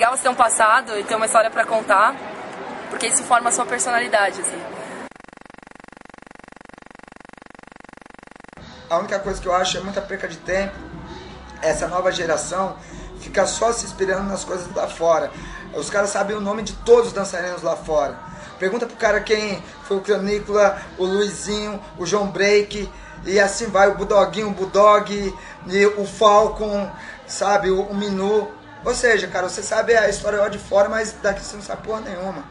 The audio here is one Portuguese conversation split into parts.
legal você ter um passado e ter uma história pra contar, porque isso forma a sua personalidade, assim. A única coisa que eu acho é muita perca de tempo. Essa nova geração fica só se inspirando nas coisas lá fora. Os caras sabem o nome de todos os dançarinos lá fora. Pergunta pro cara quem foi o Canícula, o Luizinho, o João Break, e assim vai, o Budoguinho, o Budog, e o Falcon, sabe, o Minu. Ou seja, cara, você sabe a história lá de fora, mas daqui você não sabe porra nenhuma.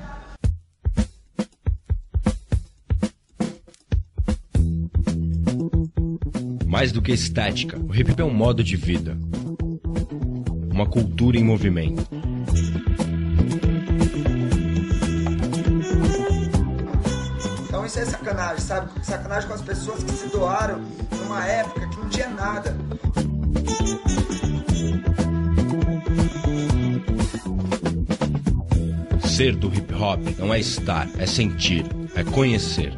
Mais do que estética, o hip hop é um modo de vida. Uma cultura em movimento. Então isso é sacanagem, sabe? Sacanagem com as pessoas que se doaram numa época que não tinha nada. Ser do hip hop não é estar, é sentir, é conhecer.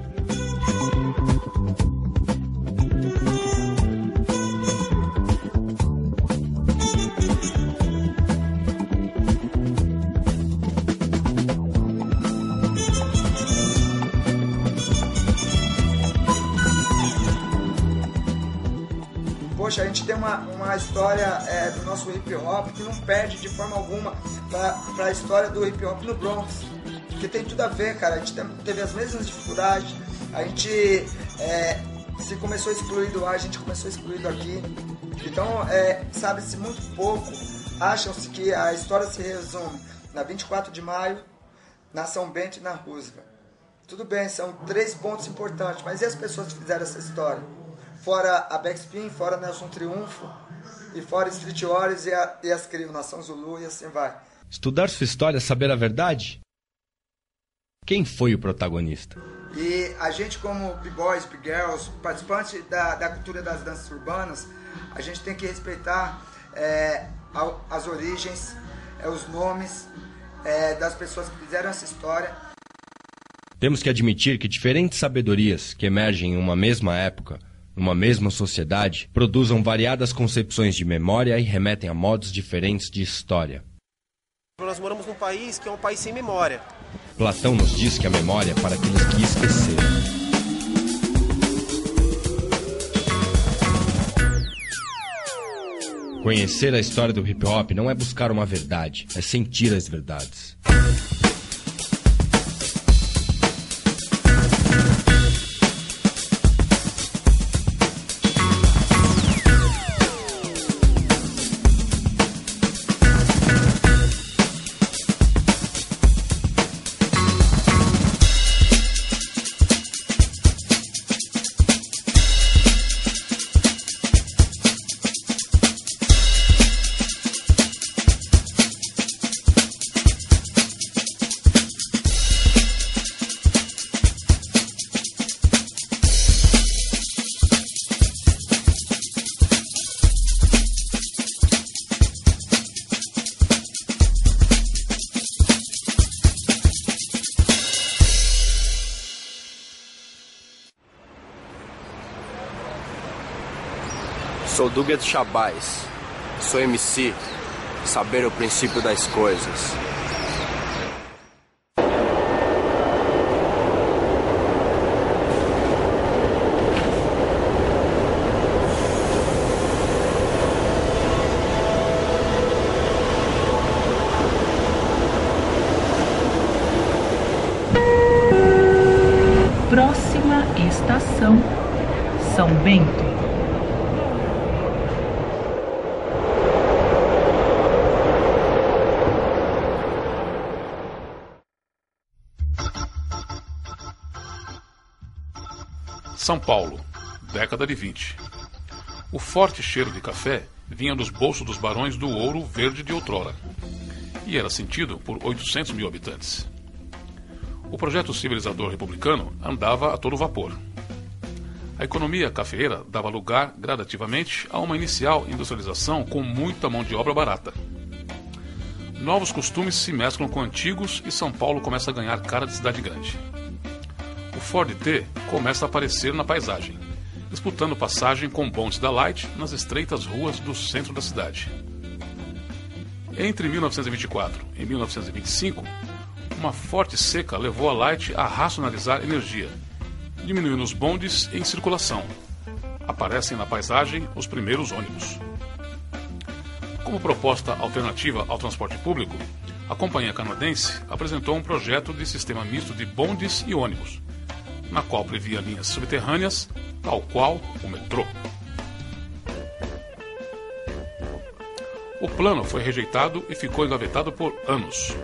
Poxa, a gente tem uma história do nosso hip hop que não perde de forma alguma para a história do hip hop no Bronx, que tem tudo a ver, cara. A gente teve as mesmas dificuldades, a gente se começou excluído lá, a gente começou excluído aqui. Então, sabe-se muito pouco, acham-se que a história se resume na 24 de maio, na São Bento e na Roosevelt. Tudo bem, são 3 pontos importantes, mas e as pessoas que fizeram essa história? Fora a Backspin, fora Nelson Triunfo, e fora Street Warriors e as CRIO, Nação Zulu, e assim vai. Estudar sua história é saber a verdade? Quem foi o protagonista? E a gente, como B-Boys, B-Girls, participante da cultura das danças urbanas, a gente tem que respeitar as origens, os nomes das pessoas que fizeram essa história. Temos que admitir que diferentes sabedorias que emergem em uma mesma época, numa mesma sociedade, produzam variadas concepções de memória e remetem a modos diferentes de história. Nós moramos num país que é um país sem memória. Platão nos diz que a memória é para aqueles que esqueceram. Conhecer a história do hip hop não é buscar uma verdade, é sentir as verdades. Sou Duguet Chabais, sou MC, saber o princípio das coisas. Próxima estação, São Bento. São Paulo, década de 20. O forte cheiro de café vinha dos bolsos dos barões do Ouro Verde de outrora e era sentido por 800 mil habitantes. O projeto civilizador republicano andava a todo vapor. A economia cafeeira dava lugar gradativamente a uma inicial industrialização com muita mão de obra barata. Novos costumes se mesclam com antigos e São Paulo começa a ganhar cara de cidade grande. O Ford T começa a aparecer na paisagem, disputando passagem com bondes da Light nas estreitas ruas do centro da cidade. Entre 1924 e 1925, uma forte seca levou a Light a racionalizar energia, diminuindo os bondes em circulação. Aparecem na paisagem os primeiros ônibus. Como proposta alternativa ao transporte público, a companhia canadense apresentou um projeto de sistema misto de bondes e ônibus, na qual previa linhas subterrâneas, tal qual o metrô. O plano foi rejeitado e ficou engavetado por anos.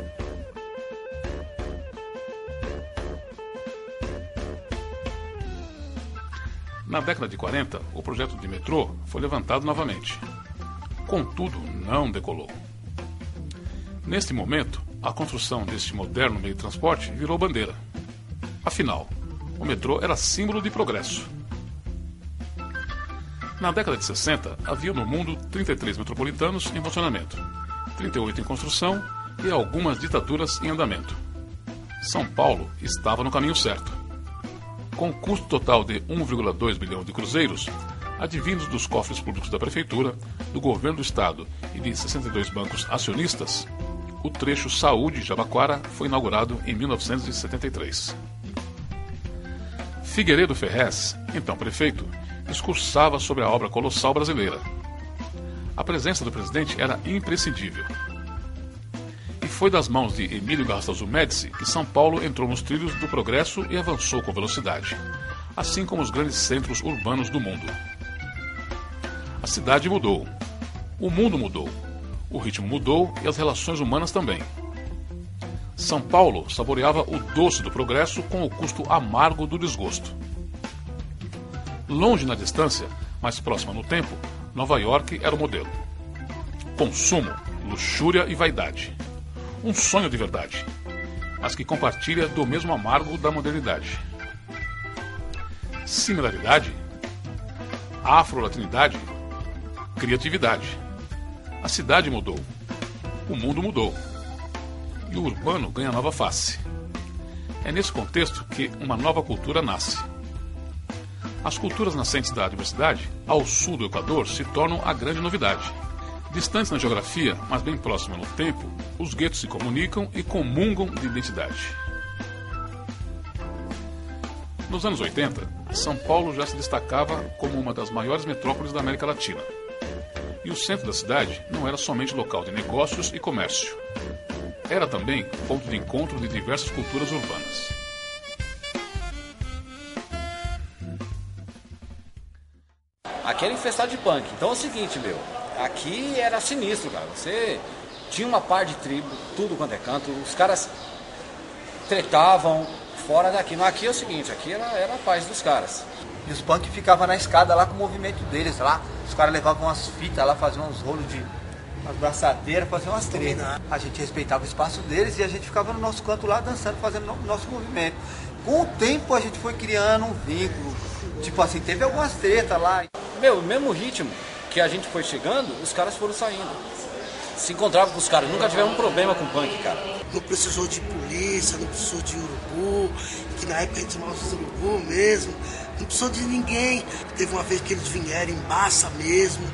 Na década de 40, o projeto de metrô foi levantado novamente. Contudo, não decolou. Neste momento, a construção deste moderno meio de transporte virou bandeira. Afinal, o metrô era símbolo de progresso. Na década de 60, havia no mundo 33 metropolitanos em funcionamento, 38 em construção e algumas ditaduras em andamento. São Paulo estava no caminho certo. Com custo total de 1,2 bilhão de cruzeiros, advindos dos cofres públicos da Prefeitura, do Governo do Estado e de 62 bancos acionistas, o trecho Saúde-Jabaquara foi inaugurado em 1973. Figueiredo Ferrez, então prefeito, discursava sobre a obra colossal brasileira. A presença do presidente era imprescindível. E foi das mãos de Emílio Garrastazu Médici que São Paulo entrou nos trilhos do progresso e avançou com velocidade, assim como os grandes centros urbanos do mundo. A cidade mudou, o mundo mudou, o ritmo mudou e as relações humanas também. São Paulo saboreava o doce do progresso com o custo amargo do desgosto. Longe na distância, mas próxima no tempo, Nova York era o modelo. Consumo, luxúria e vaidade. Um sonho de verdade, mas que compartilha do mesmo amargo da modernidade. Similaridade, afro-latinidade, criatividade. A cidade mudou, o mundo mudou, e o urbano ganha nova face. É nesse contexto que uma nova cultura nasce. As culturas nascentes da diversidade, ao sul do Equador, se tornam a grande novidade. Distantes na geografia, mas bem próximas no tempo, os guetos se comunicam e comungam de identidade. Nos anos 80, São Paulo já se destacava como uma das maiores metrópoles da América Latina. E o centro da cidade não era somente local de negócios e comércio. Era também ponto de encontro de diversas culturas urbanas. Aqui era infestado de punk. Então é o seguinte, aqui era sinistro, cara. Você tinha uma par de tribo, tudo quanto é canto. Os caras tretavam fora daqui. Mas aqui é o seguinte, aqui era a paz dos caras. E os punk ficavam na escada lá com o movimento deles lá. Os caras levavam umas fitas lá, faziam uns rolos de umas braçadeiras, faziam umas tretas. A gente respeitava o espaço deles e a gente ficava no nosso canto lá dançando, fazendo o nosso movimento. Com o tempo a gente foi criando um vínculo. Tipo assim, teve algumas tretas lá. O mesmo ritmo que a gente foi chegando, os caras foram saindo. Se encontrava com os caras, nunca tivemos um problema com punk, cara. Não precisou de polícia, não precisou de urubu, que na época a gente chamava os urubu mesmo. Não precisou de ninguém. Teve uma vez que eles vieram em massa mesmo,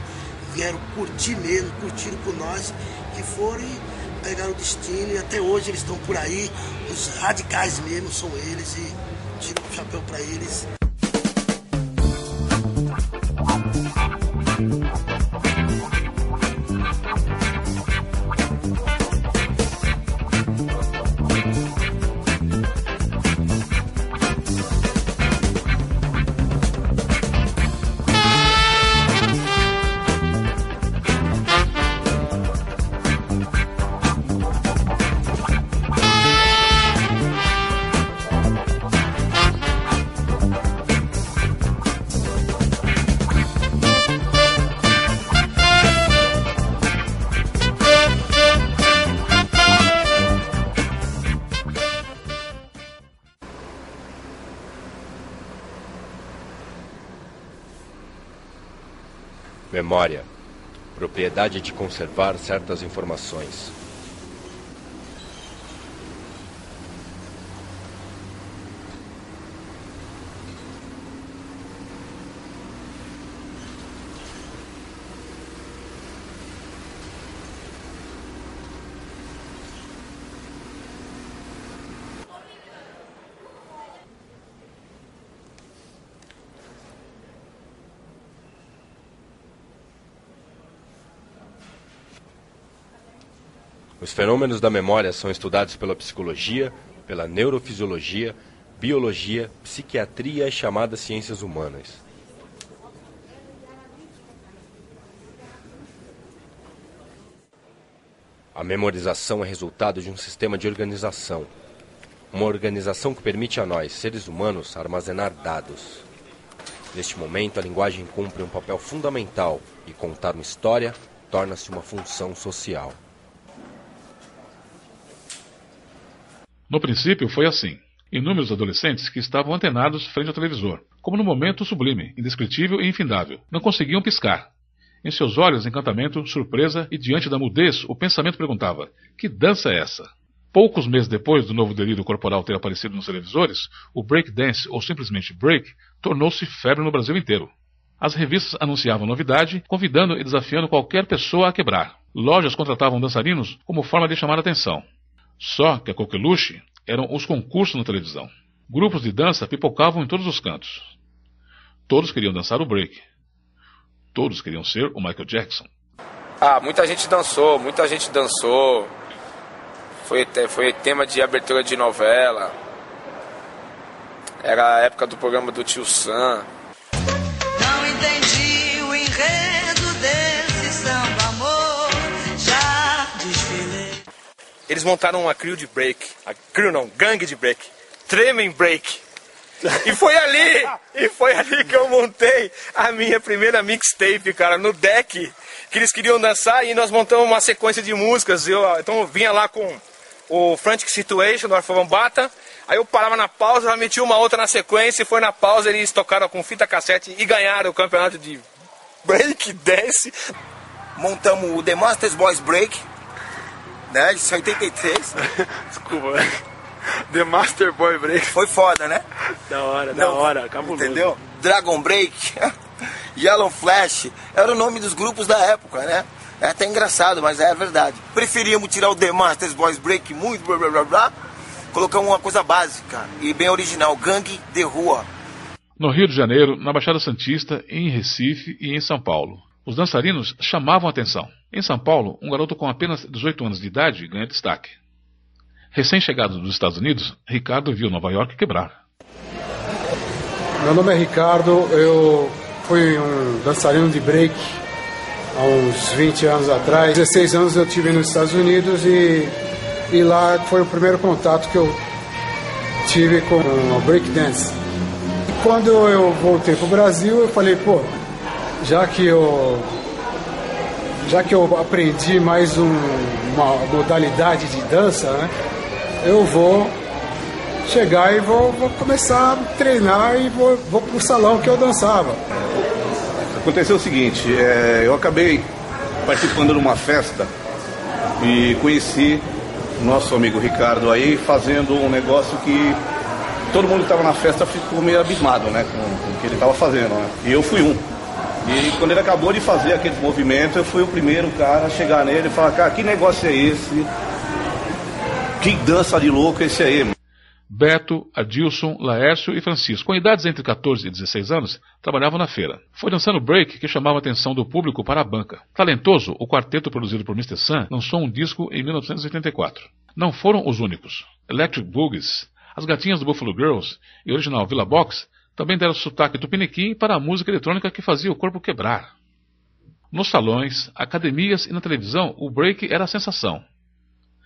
vieram curtir mesmo, curtiram por nós, que foram e pegaram o destino. E até hoje eles estão por aí, os radicais mesmo são eles, e tiro o chapéu pra eles. Memória. Propriedade de conservar certas informações. Os fenômenos da memória são estudados pela psicologia, pela neurofisiologia, biologia, psiquiatria e as chamadas ciências humanas. A memorização é resultado de um sistema de organização. Uma organização que permite a nós, seres humanos, armazenar dados. Neste momento, a linguagem cumpre um papel fundamental e contar uma história torna-se uma função social. No princípio foi assim. Inúmeros adolescentes que estavam antenados frente ao televisor, como no momento sublime, indescritível e infindável, não conseguiam piscar. Em seus olhos, encantamento, surpresa, e diante da mudez, o pensamento perguntava: que dança é essa? Poucos meses depois do novo delírio corporal ter aparecido nos televisores, o breakdance, ou simplesmente break, tornou-se febre no Brasil inteiro. As revistas anunciavam novidade, convidando e desafiando qualquer pessoa a quebrar. Lojas contratavam dançarinos como forma de chamar a atenção. Só que a coqueluche eram os concursos na televisão. Grupos de dança pipocavam em todos os cantos. Todos queriam dançar o break. Todos queriam ser o Michael Jackson. Muita gente dançou. Foi tema de abertura de novela. Era a época do programa do Tio Sam. Não entendi o enredo desse samba, amor. Já desfilei. Eles montaram uma crew de break. Gangue de break. Tremem break. E foi ali que eu montei a minha primeira mixtape, cara, no deck, que eles queriam dançar, e nós montamos uma sequência de músicas. Então eu vinha lá com o Frantic Situation, do Arthur Bambata, aí eu parava na pausa, já metia uma outra na sequência, e foi na pausa, eles tocaram com fita cassete e ganharam o campeonato de break dance. Montamos o The Masters Boys Break, né, de 83. Desculpa, velho. The Master Boy Break. Foi foda, né? Da hora, cabuloso. Entendeu? Dragon Break, Yellow Flash, era o nome dos grupos da época, né? É até engraçado, mas é verdade. Preferíamos tirar o The Masters Boys Break muito, blá blá blá blá, colocar uma coisa básica e bem original, gangue de rua. No Rio de Janeiro, na Baixada Santista, em Recife e em São Paulo, os dançarinos chamavam a atenção. Em São Paulo, um garoto com apenas 18 anos de idade ganha destaque. Recém-chegado dos Estados Unidos, Ricardo viu Nova York quebrar. Meu nome é Ricardo, eu fui um dançarino de break há uns 20 anos atrás. 16 anos eu estive nos Estados Unidos e lá foi o primeiro contato que eu tive com o breakdance. Quando eu voltei para o Brasil, eu falei, já que eu aprendi mais uma modalidade de dança, né? Eu vou chegar e vou começar a treinar e vou pro salão que eu dançava. Aconteceu o seguinte, eu acabei participando de uma festa e conheci o nosso amigo Ricardo aí fazendo um negócio que todo mundo que estava na festa ficou meio abismado, né, com o que ele estava fazendo, né? E eu fui um. E quando ele acabou de fazer aquele movimento, eu fui o primeiro cara a chegar nele e falar, cara, que negócio é esse? Que dança de louco esse aí? Beto, Adilson, Laércio e Francisco, com idades entre 14 e 16 anos, trabalhavam na feira. Foi dançando break que chamava a atenção do público para a banca. Talentoso, o quarteto produzido por Mr. Sun lançou um disco em 1984. Não foram os únicos. Electric Boogies, as gatinhas do Buffalo Girls e o original Villa Box também deram sotaque tupiniquim para a música eletrônica que fazia o corpo quebrar. Nos salões, academias e na televisão, o break era a sensação.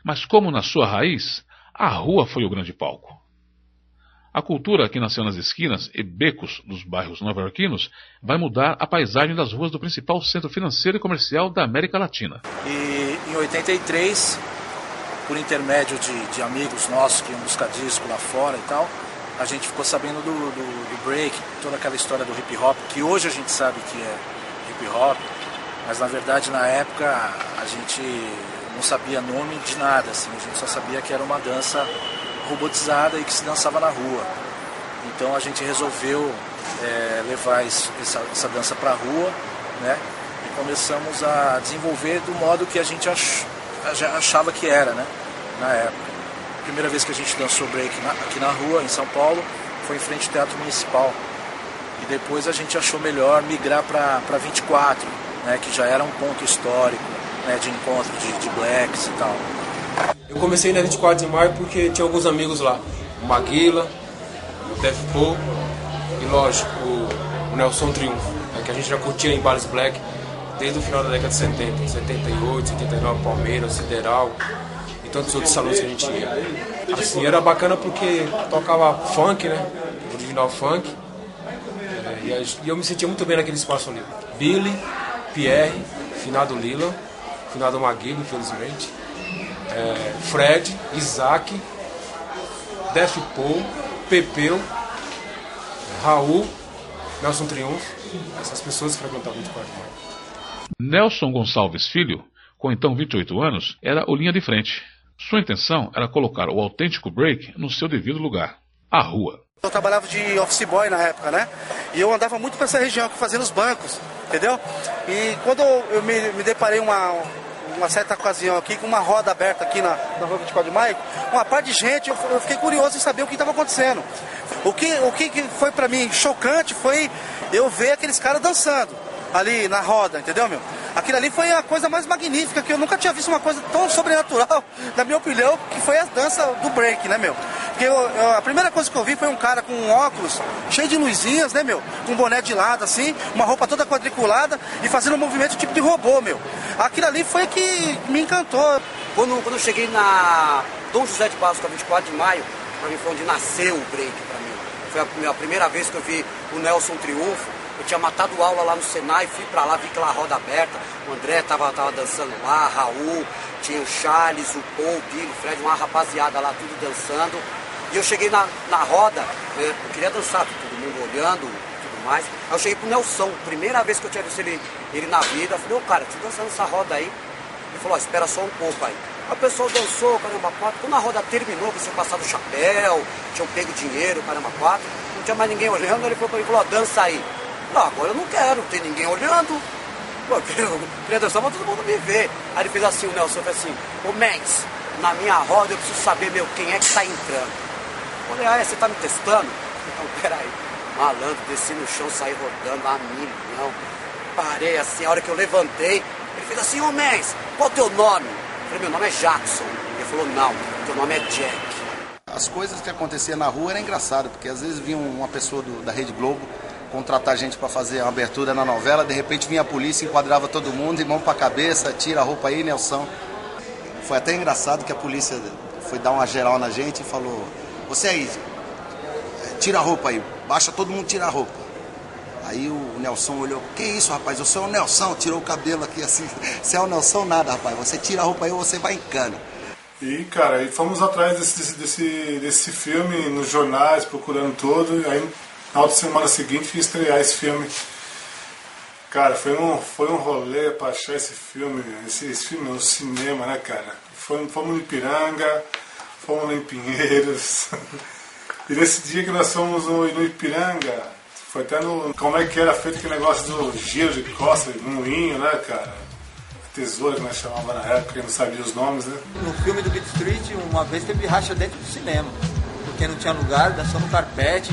Mas como na sua raiz, a rua foi o grande palco. A cultura que nasceu nas esquinas e becos dos bairros nova-iorquinos vai mudar a paisagem das ruas do principal centro financeiro e comercial da América Latina. E em 83, por intermédio de amigos nossos que iam buscar disco lá fora e tal, a gente ficou sabendo do break, toda aquela história do hip hop, que hoje a gente sabe que é hip hop, mas na verdade na época a gente não sabia nome de nada, assim, a gente só sabia que era uma dança robotizada e que se dançava na rua. Então a gente resolveu levar essa dança para a rua, né? E começamos a desenvolver do modo que a gente achava que era, né? Na época. A primeira vez que a gente dançou break aqui na rua, em São Paulo, foi em frente ao Teatro Municipal. E depois a gente achou melhor migrar para 24, né? Que já era um ponto histórico né, de encontro de blacks e tal. Eu comecei na 24 de maio porque tinha alguns amigos lá, o Maguila, o Def Paul e, lógico, o Nelson Triunfo, né, que a gente já curtia em bares black desde o final da década de 70, 78, 79, Palmeiras, Sideral e tantos outros salões que a gente ia. Assim, era bacana porque tocava funk, né, original funk, e eu me sentia muito bem naquele espaço ali. Billy, Pierre, finado Lila, finado Maguila, infelizmente. Fred, Isaac, Def Paul, Pepeu, Raul, Nelson Triunfo, essas pessoas que frequentavam o 24 de maio. Nelson Gonçalves Filho, com então 28 anos, era o linha de frente. Sua intenção era colocar o autêntico break no seu devido lugar, a rua. Eu trabalhava de office boy na época, né? E eu andava muito para essa região aqui fazendo os bancos, entendeu? E quando eu me deparei uma certa ocasião aqui com uma roda aberta aqui na rua 24 de maio, uma parte de gente, eu fiquei curioso em saber o que estava acontecendo. O que foi para mim chocante foi eu ver aqueles caras dançando ali na roda, entendeu, meu? Aquilo ali foi a coisa mais magnífica, que eu nunca tinha visto uma coisa tão sobrenatural, na minha opinião, que foi a dança do break, né, meu? Porque a primeira coisa que eu vi foi um cara com um óculos cheio de luzinhas, né, meu? Com um boné de lado, assim, uma roupa toda quadriculada e fazendo um movimento tipo de robô, meu. Aquilo ali foi que me encantou. Quando eu cheguei na Dom José de Barros, 24 de maio, pra mim foi onde nasceu o break pra mim. Foi a primeira vez que eu vi o Nelson Triunfo. Eu tinha matado aula lá no Senai, fui pra lá, vi aquela roda aberta, o André tava dançando lá, Raul, tinha o Charles, o Paul, o Billy, o Fred, uma rapaziada lá, tudo dançando. E eu cheguei na roda, eu queria dançar, todo mundo olhando, tudo mais. Aí eu cheguei pro Nelson, primeira vez que eu tinha visto ele na vida, eu falei, ô cara, tô dançando essa roda aí. Ele falou, ó, espera só um pouco aí. Aí o pessoal dançou, caramba, quatro. Quando a roda terminou, você passava o chapéu, tinham pego dinheiro, caramba, quatro. Não tinha mais ninguém olhando, ele falou pra mim, ó, dança aí. Não, agora eu não quero, não tem ninguém olhando. Pô, eu queria dançar pra todo mundo me ver. Aí ele fez assim, o Nelson fez assim, ô Mendes, na minha roda eu preciso saber, meu, quem é que tá entrando. Eu falei, você tá me testando? Então, peraí, malandro, desci no chão, saí rodando a milhão. Parei assim, a hora que eu levantei, ele fez assim, ô Mendes, qual é o teu nome? Eu falei, meu nome é Jackson. Ele falou, não, teu nome é Jack. As coisas que aconteciam na rua era engraçado, porque às vezes vinha uma pessoa da Rede Globo contratar gente para fazer uma abertura na novela, de repente vinha a polícia, enquadrava todo mundo, e mão pra cabeça, tira a roupa aí, Nelson. Foi até engraçado que a polícia foi dar uma geral na gente e falou, você aí, tira a roupa aí, baixa todo mundo, tira a roupa. Aí o Nelson olhou, que isso, rapaz, eu sou o Nelson, tirou o cabelo aqui assim, você é o Nelson nada, rapaz, você tira a roupa aí ou você vai em cana. E, cara, aí fomos atrás desse filme nos jornais, procurando todo, e aí na outra semana seguinte ia estrear esse filme. Cara, foi um rolê pra achar esse filme no cinema, né, cara? Fomos no Ipiranga, fomos em Pinheiros. E nesse dia que nós fomos no Ipiranga, foi até como é que era feito aquele negócio do giro de costas, moinho, né, cara? Tesoura que nós chamávamos na época, eu não sabia os nomes, né? No filme do Beat Street, uma vez teve racha dentro do cinema, porque não tinha lugar, dançou no carpete.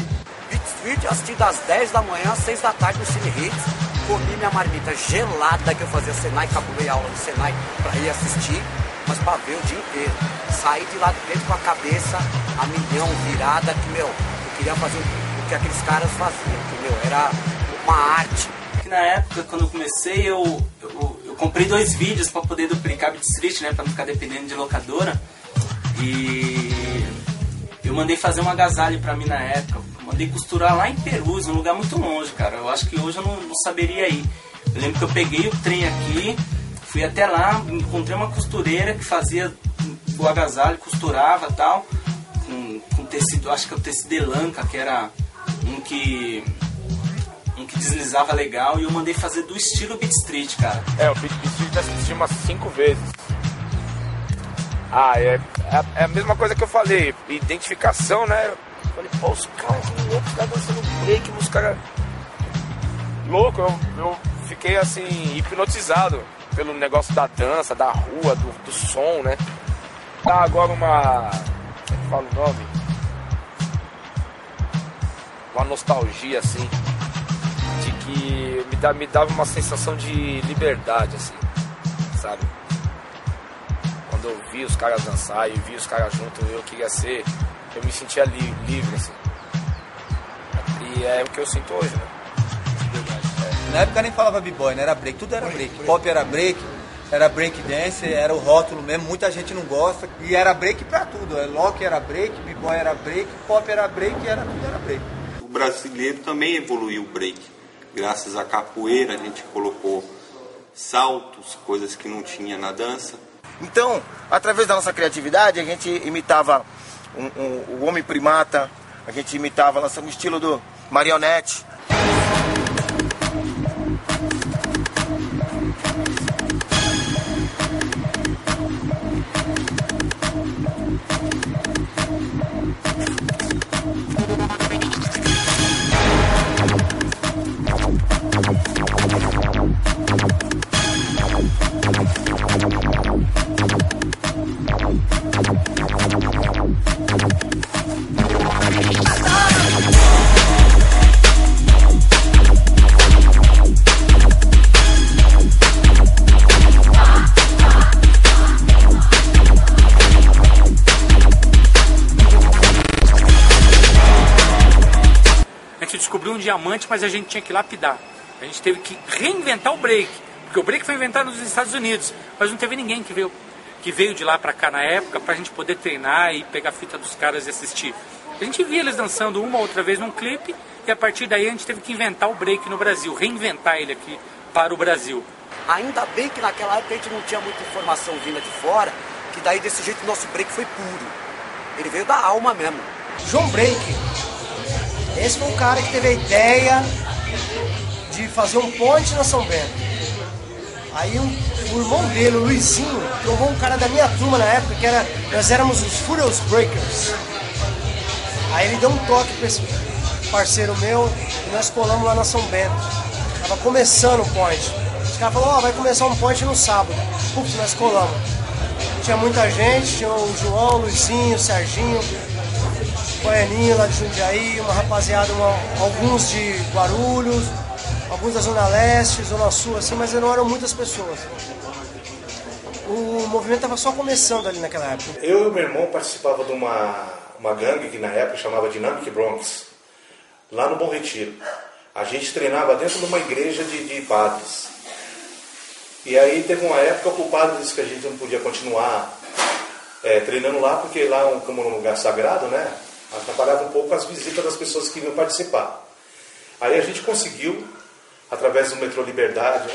Beat Street, assisti das 10 da manhã às 6 da tarde no Cine Hits. Comi minha marmita gelada que eu fazia Senai, cabulei a aula do Senai pra ir assistir, mas pra ver o dia inteiro. Saí de lá de dentro com a cabeça a milhão virada, que, meu, eu queria fazer o que aqueles caras faziam, que, meu, era uma arte. Na época, quando eu comecei, eu comprei 2 vídeos pra poder duplicar Beat Street, né, pra não ficar dependendo de locadora. E eu mandei fazer um agasalho pra mim na época. Mandei costurar lá em Perus, um lugar muito longe, cara. Eu acho que hoje eu não saberia ir. Eu lembro que eu peguei o trem aqui, fui até lá, encontrei uma costureira que fazia o agasalho, costurava e tal, com tecido, acho que é o tecido Elanca, que era um que deslizava legal, e eu mandei fazer do estilo Beat Street, cara. O Beat Street já assisti umas 5 vezes. É a mesma coisa que eu falei, identificação, né? Falei, pô, os caras loucos, os caras dançando break, os caras louco, eu fiquei assim, hipnotizado pelo negócio da dança, da rua, do som, né? Dá agora uma... como é que fala o nome? Uma nostalgia, assim, de que me dava uma sensação de liberdade, assim, sabe? Quando eu vi os caras dançar e vi os caras juntos, eu me sentia livre, assim. E é o que eu sinto hoje, né? Na época nem falava b-boy, né? Era break, tudo era break. Pop era break, era break dance, era o rótulo mesmo, muita gente não gosta. E era break pra tudo, lock era break, b-boy era break, pop era break, tudo era break. O brasileiro também evoluiu o break. Graças à capoeira a gente colocou saltos, coisas que não tinha na dança. Então, através da nossa criatividade, a gente imitava o homem primata, a gente imitava, lançamos o estilo do marionete. Descobriu um diamante, mas a gente tinha que lapidar. A gente teve que reinventar o break, porque o break foi inventado nos Estados Unidos, mas não teve ninguém que veio de lá pra cá na época pra gente poder treinar e pegar a fita dos caras e assistir. A gente via eles dançando uma ou outra vez num clipe e a partir daí a gente teve que inventar o break no Brasil, reinventar ele aqui para o Brasil. Ainda bem que naquela época a gente não tinha muita informação vinda de fora, que daí desse jeito o nosso break foi puro. Ele veio da alma mesmo. João Break. Esse foi o cara que teve a ideia de fazer um ponte na São Bento. Aí o irmão dele, o Luizinho, trovou um cara da minha turma na época, nós éramos os Furious Breakers. Aí ele deu um toque pra esse parceiro meu e nós colamos lá na São Bento. Tava começando o point. Os caras falaram, vai começar um point no sábado. Putz, nós colamos. Tinha muita gente, tinha o João, o Luizinho, o Serginho, Goianinho lá de Jundiaí, uma rapaziada, alguns de Guarulhos, alguns da Zona Leste, Zona Sul, assim, mas não eram muitas pessoas. O movimento estava só começando ali naquela época. Eu e o meu irmão participava de uma gangue que na época chamava Dynamic Bronx, lá no Bom Retiro. A gente treinava dentro de uma igreja de padres. E aí teve uma época que o padre disse que a gente não podia continuar treinando lá, porque lá, como um lugar sagrado, né? Atrapalhava um pouco as visitas das pessoas que iam participar. Aí a gente conseguiu, através do metrô Liberdade,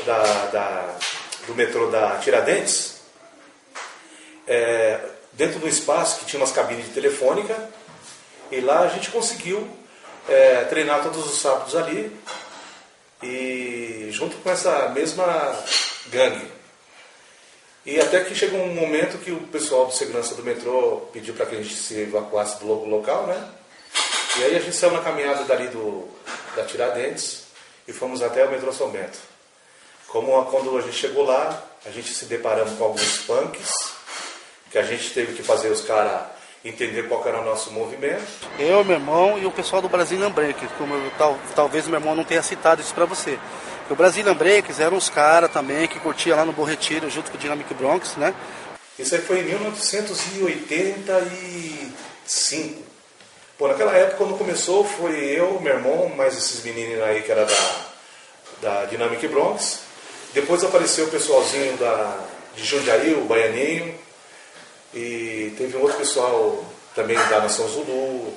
do metrô da Tiradentes, dentro do espaço que tinha umas cabines de telefônica, e lá a gente conseguiu treinar todos os sábados ali, e junto com essa mesma gangue. E até que chegou um momento que o pessoal de segurança do metrô pediu para que a gente se evacuasse do local, né? E aí a gente saiu na caminhada dali da Tiradentes e fomos até o metrô São Bento. Quando a gente chegou lá, a gente se deparamos com alguns punks, que a gente teve que fazer os caras entender qual era o nosso movimento. Eu, meu irmão e o pessoal do Brazilian Breakers, como talvez o meu irmão não tenha citado isso para você. O Brazilian Breakers eram uns caras também que curtia lá no Bom Retiro, junto com o Dynamic Bronx, né? Isso aí foi em 1985. Pô, naquela época, quando começou, foi eu, meu irmão, mais esses meninos aí que era da Dynamic Bronx. Depois apareceu o pessoalzinho de Jundiaí, o Baianinho. E teve um outro pessoal também da Nação Zulu.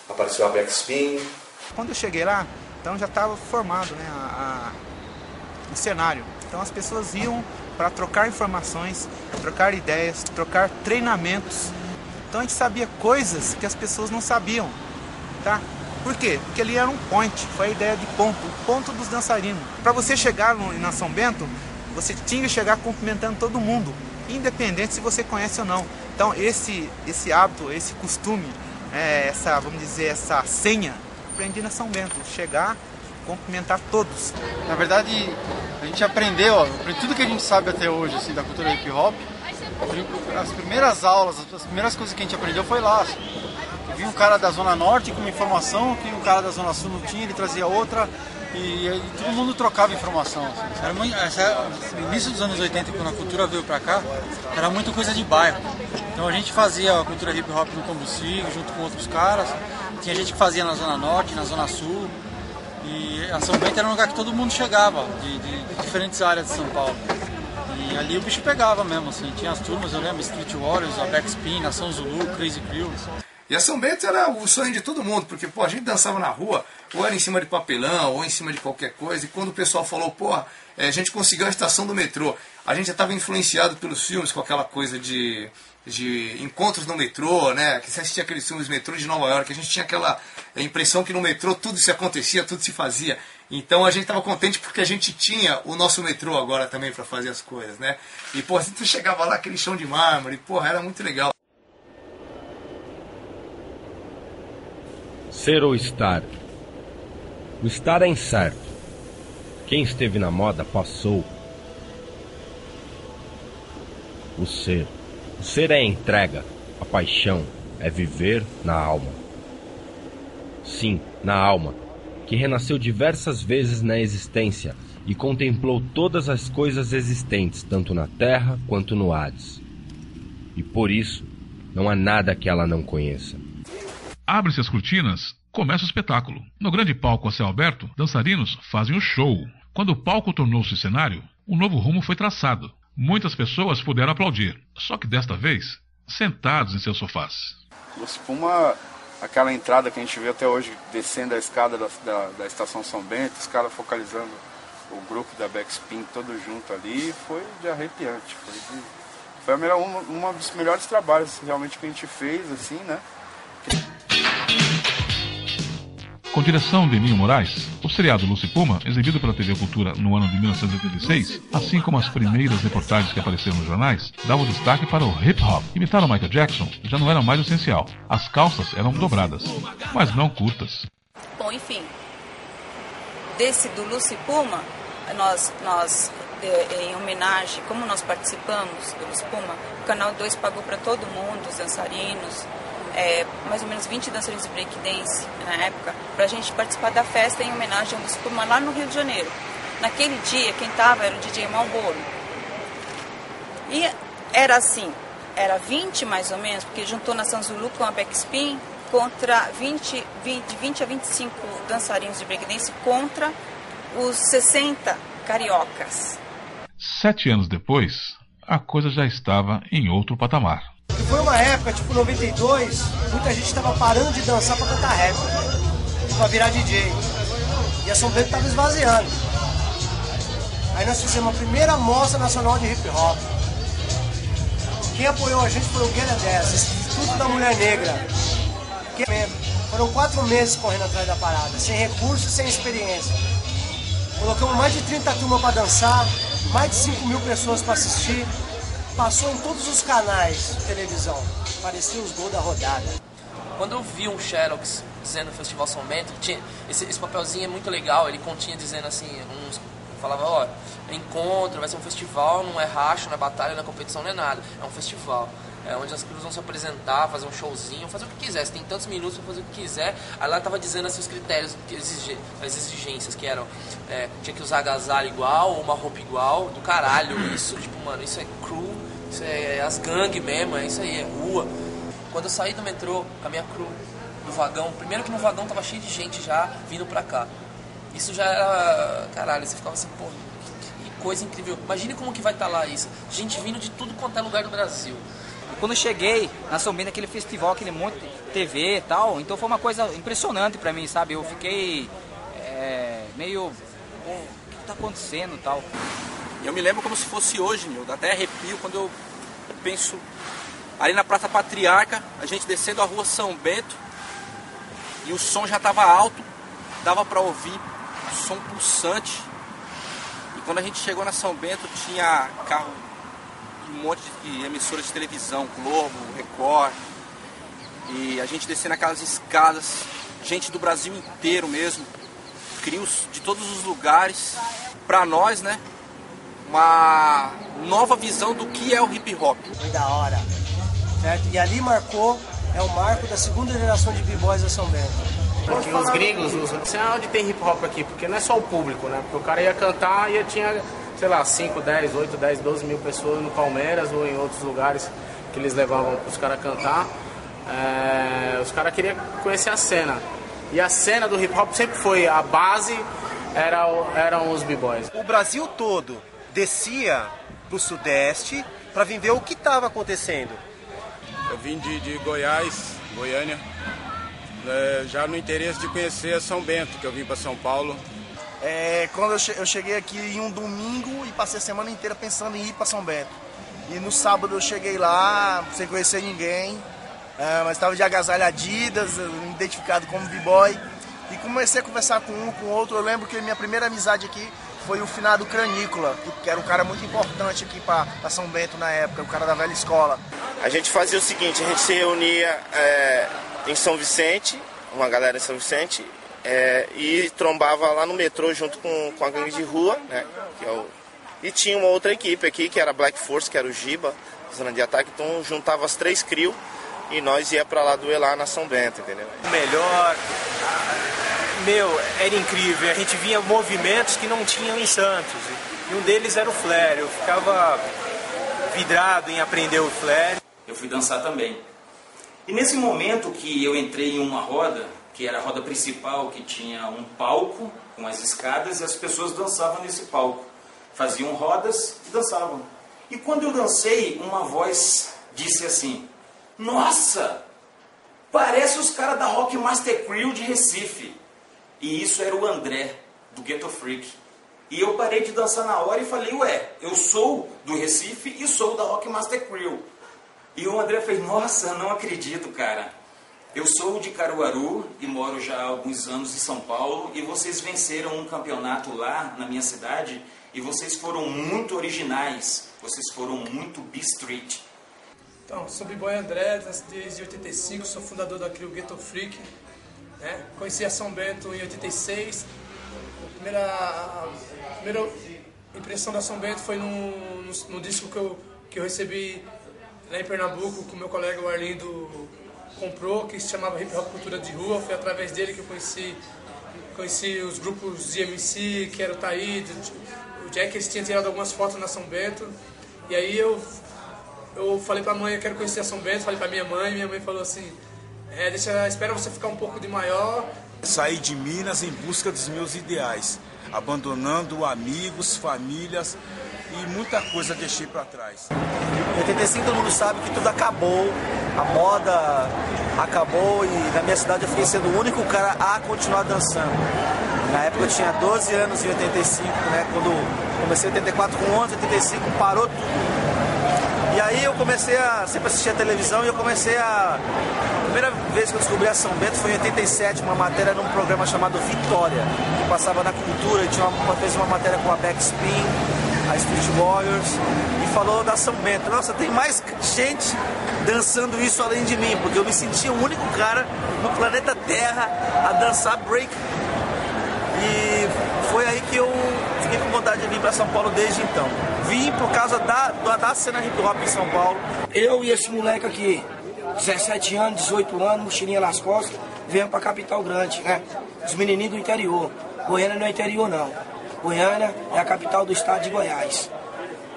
Apareceu a Backspin. Quando eu cheguei lá, então já estava formado, né, o cenário. Então as pessoas iam para trocar informações, trocar ideias, trocar treinamentos. Então a gente sabia coisas que as pessoas não sabiam, tá? Por quê? Porque ali era um point, foi a ideia de ponto, o ponto dos dançarinos. Para você chegar na São Bento, você tinha que chegar cumprimentando todo mundo, independente se você conhece ou não. Então esse hábito, esse costume, vamos dizer, essa senha, aprendi na São Bento, chegar, cumprimentar todos. Na verdade, a gente aprendeu, tudo que a gente sabe até hoje assim, da cultura hip hop, as primeiras aulas, as primeiras coisas que a gente aprendeu foi lá. Assim. Eu vi um cara da Zona Norte com uma informação que um cara da Zona Sul não tinha, ele trazia outra, e todo mundo trocava informação. Assim. No início dos anos 80, quando a cultura veio pra cá, era muita coisa de bairro. Então a gente fazia a cultura hip hop no Combustível, junto com outros caras. Tinha gente que fazia na Zona Norte, na Zona Sul. E a São Bento era um lugar que todo mundo chegava, de diferentes áreas de São Paulo. E ali o bicho pegava mesmo, assim. Tinha as turmas, eu lembro, Street Warriors, a Backspin, Nação Zulu, Crazy Crew. E a São Bento era o sonho de todo mundo, porque pô, a gente dançava na rua, ou era em cima de papelão, ou em cima de qualquer coisa, e quando o pessoal falou, pô, a gente conseguiu a estação do metrô, a gente já estava influenciado pelos filmes com aquela coisa de encontros no metrô, né? Que você assistia aqueles filmes metrô de Nova York, a gente tinha aquela impressão que no metrô tudo se acontecia, tudo se fazia. Então a gente estava contente porque a gente tinha o nosso metrô agora também para fazer as coisas, né? E pô, você chegava lá, aquele chão de mármore, porra, era muito legal. Ser ou estar? O estar é incerto. Quem esteve na moda passou. O ser. O ser é a entrega, a paixão, é viver na alma. Sim, na alma, que renasceu diversas vezes na existência e contemplou todas as coisas existentes, tanto na terra quanto no Hades. E por isso, não há nada que ela não conheça. Abre-se as cortinas, começa o espetáculo. No grande palco a céu aberto, dançarinos fazem o show. Quando o palco tornou-se cenário, um novo rumo foi traçado. Muitas pessoas puderam aplaudir, só que desta vez, sentados em seus sofás. Lúcio Puma, aquela entrada que a gente vê até hoje, descendo a escada da Estação São Bento, os caras focalizando o grupo da Backspin todo junto ali, foi de arrepiante. Foi um dos melhores trabalhos realmente que a gente fez, assim, né? Com direção de Emílio Moraes, o seriado Lúcio Puma, exibido pela TV Cultura no ano de 1986, assim como as primeiras reportagens que apareceram nos jornais, davam destaque para o hip-hop. Imitar o Michael Jackson já não era mais o essencial. As calças eram dobradas, mas não curtas. Bom, enfim, desse do Lúcio Puma, nós em homenagem, como nós participamos do Lúcio Puma, o Canal 2 pagou para todo mundo, os dançarinos, mais ou menos 20 dançarinos de breakdance na época, para a gente participar da festa em homenagem ao Lúcio Puma lá no Rio de Janeiro. Naquele dia, quem estava era o DJ Malboro. E era assim, era 20 mais ou menos, porque juntou Nação Zulu com a Backspin, contra de 20 a 25 dançarinos de breakdance contra os 60 cariocas. 7 anos depois, a coisa já estava em outro patamar. Foi uma época, tipo 92, muita gente estava parando de dançar para cantar rap, para virar DJ. E a São Bento estava esvaziando. Aí nós fizemos a primeira mostra nacional de hip hop. Quem apoiou a gente foi o Guerra 10, Instituto da Mulher Negra. Foram 4 meses correndo atrás da parada, sem recursos, sem experiência. Colocamos mais de 30 turmas para dançar, mais de 5 mil pessoas para assistir. Passou em todos os canais de televisão. Parecia os gols da rodada. Quando eu vi um Xerox dizendo Festival São Bento, tinha, esse papelzinho é muito legal, ele continha dizendo assim, falava, ó, encontro, vai ser um festival, não é racha, não é batalha, não é competição, não é nada. É um festival. Onde as pessoas vão se apresentar, fazer um showzinho, fazer o que quiser. Você tem tantos minutos para fazer o que quiser. Aí lá tava dizendo assim, os critérios, as exigências que eram, tinha que usar agasalho igual, ou uma roupa igual, do caralho. Isso, tipo, mano, isso é crew, isso é as gangues mesmo, é isso aí, é rua. Quando eu saí do metrô com a minha crew, do vagão, primeiro que no vagão tava cheio de gente já vindo pra cá. Isso já era, caralho, você ficava assim, pô, que coisa incrível. Imagine como que vai estar lá isso. Gente vindo de tudo quanto é lugar do Brasil. Quando eu cheguei na São Bento, aquele festival, aquele monte de TV e tal, então foi uma coisa impressionante pra mim, sabe? Eu fiquei meio, o que tá acontecendo e tal. Eu me lembro como se fosse hoje, meu, dá até arrepio quando eu penso ali na Praça Patriarca, a gente descendo a rua São Bento, e o som já tava alto, dava pra ouvir o som pulsante. E quando a gente chegou na São Bento, tinha carro, um monte de emissoras de televisão, Globo, Record, e a gente descendo aquelas escadas, gente do Brasil inteiro mesmo, crios de todos os lugares, pra nós, né, uma nova visão do que é o hip hop. Foi da hora, certo? E ali marcou, é o marco da segunda geração de b-boys da São Bento. Aqui os gringos, você é onde tem hip hop aqui, porque não é só o público, né? Porque o cara ia cantar e tinha, sei lá, 5, 10, 8, 10, 12 mil pessoas no Palmeiras ou em outros lugares que eles levavam os caras cantar. Os caras queriam conhecer a cena. E a cena do hip hop sempre foi, a base eram os b-boys. O Brasil todo descia pro Sudeste para vir ver o que estava acontecendo. Eu vim de Goiás, Goiânia, já no interesse de conhecer São Bento, que eu vim para São Paulo. Quando eu cheguei aqui em um domingo e passei a semana inteira pensando em ir para São Bento. E no sábado eu cheguei lá, sem conhecer ninguém, mas estava de agasalho Adidas, identificado como b-boy. E comecei a conversar com um, com o outro. Eu lembro que minha primeira amizade aqui foi o finado Cranícola, que era um cara muito importante aqui para São Bento na época, o cara da velha escola. A gente fazia o seguinte, a gente se reunia em São Vicente, uma galera em São Vicente, e trombava lá no metrô junto com a gangue de rua, né? E tinha uma outra equipe aqui, que era a Black Force, que era o Giba, zona de ataque, então juntava as 3 crew e nós ia pra lá duelar na São Bento, entendeu? O melhor, era incrível, a gente via movimentos que não tinham em Santos, e um deles era o flare, eu ficava vidrado em aprender o flare. Eu fui dançar também. E nesse momento que eu entrei em uma roda, que era a roda principal, que tinha um palco com as escadas e as pessoas dançavam nesse palco. Faziam rodas e dançavam. E quando eu dancei, uma voz disse assim: nossa, parece os caras da Rock Master Crew de Recife. E isso era o André, do Ghetto Freak. E eu parei de dançar na hora e falei, ué, eu sou do Recife e sou da Rock Master Crew. E o André fez, nossa, não acredito, cara. Eu sou de Caruaru e moro já há alguns anos em São Paulo e vocês venceram um campeonato lá na minha cidade e vocês foram muito originais, vocês foram muito B-Street. Então, sou b-boy André, desde 85, sou fundador da Crew Ghetto Freak. Né? Conheci a São Bento em 86. A primeira impressão da São Bento foi no disco que eu recebi lá em Pernambuco, que o meu colega o Arlindo comprou, que se chamava Hip Hop Cultura de Rua. Foi através dele que eu conheci os grupos de MC, que era o Taíde, o Jack. Eles tinham tirado algumas fotos na São Bento. E aí eu falei pra mãe, eu quero conhecer a São Bento. Falei pra minha mãe falou assim, espera você ficar um pouco de maior. Saí de Minas em busca dos meus ideais, abandonando amigos, famílias e muita coisa deixei para trás. Em 85 todo mundo sabe que tudo acabou, a moda acabou e na minha cidade eu fiquei sendo o único cara a continuar dançando. Na época eu tinha 12 anos em 85, né? Quando comecei em 84 com 11, 85 parou tudo. E aí eu comecei a sempre assistir a televisão e eu comecei a primeira vez que eu descobri a São Bento foi em 87, uma matéria num programa chamado Vitória, que passava na Cultura, e fez uma matéria com a Backspin, a Street Warriors, e falou da São Bento. Nossa, tem mais gente dançando isso além de mim, porque eu me sentia o único cara no planeta Terra a dançar break. E foi aí que eu fiquei com vontade de vir para São Paulo desde então. Vim por causa da cena hip hop em São Paulo. Eu e esse moleque aqui, 17 anos, 18 anos, mochilinha nas costas, viemos pra Capital Grande, né? Os menininhos do interior. Goiânia não é interior, não. Goiânia é a capital do estado de Goiás.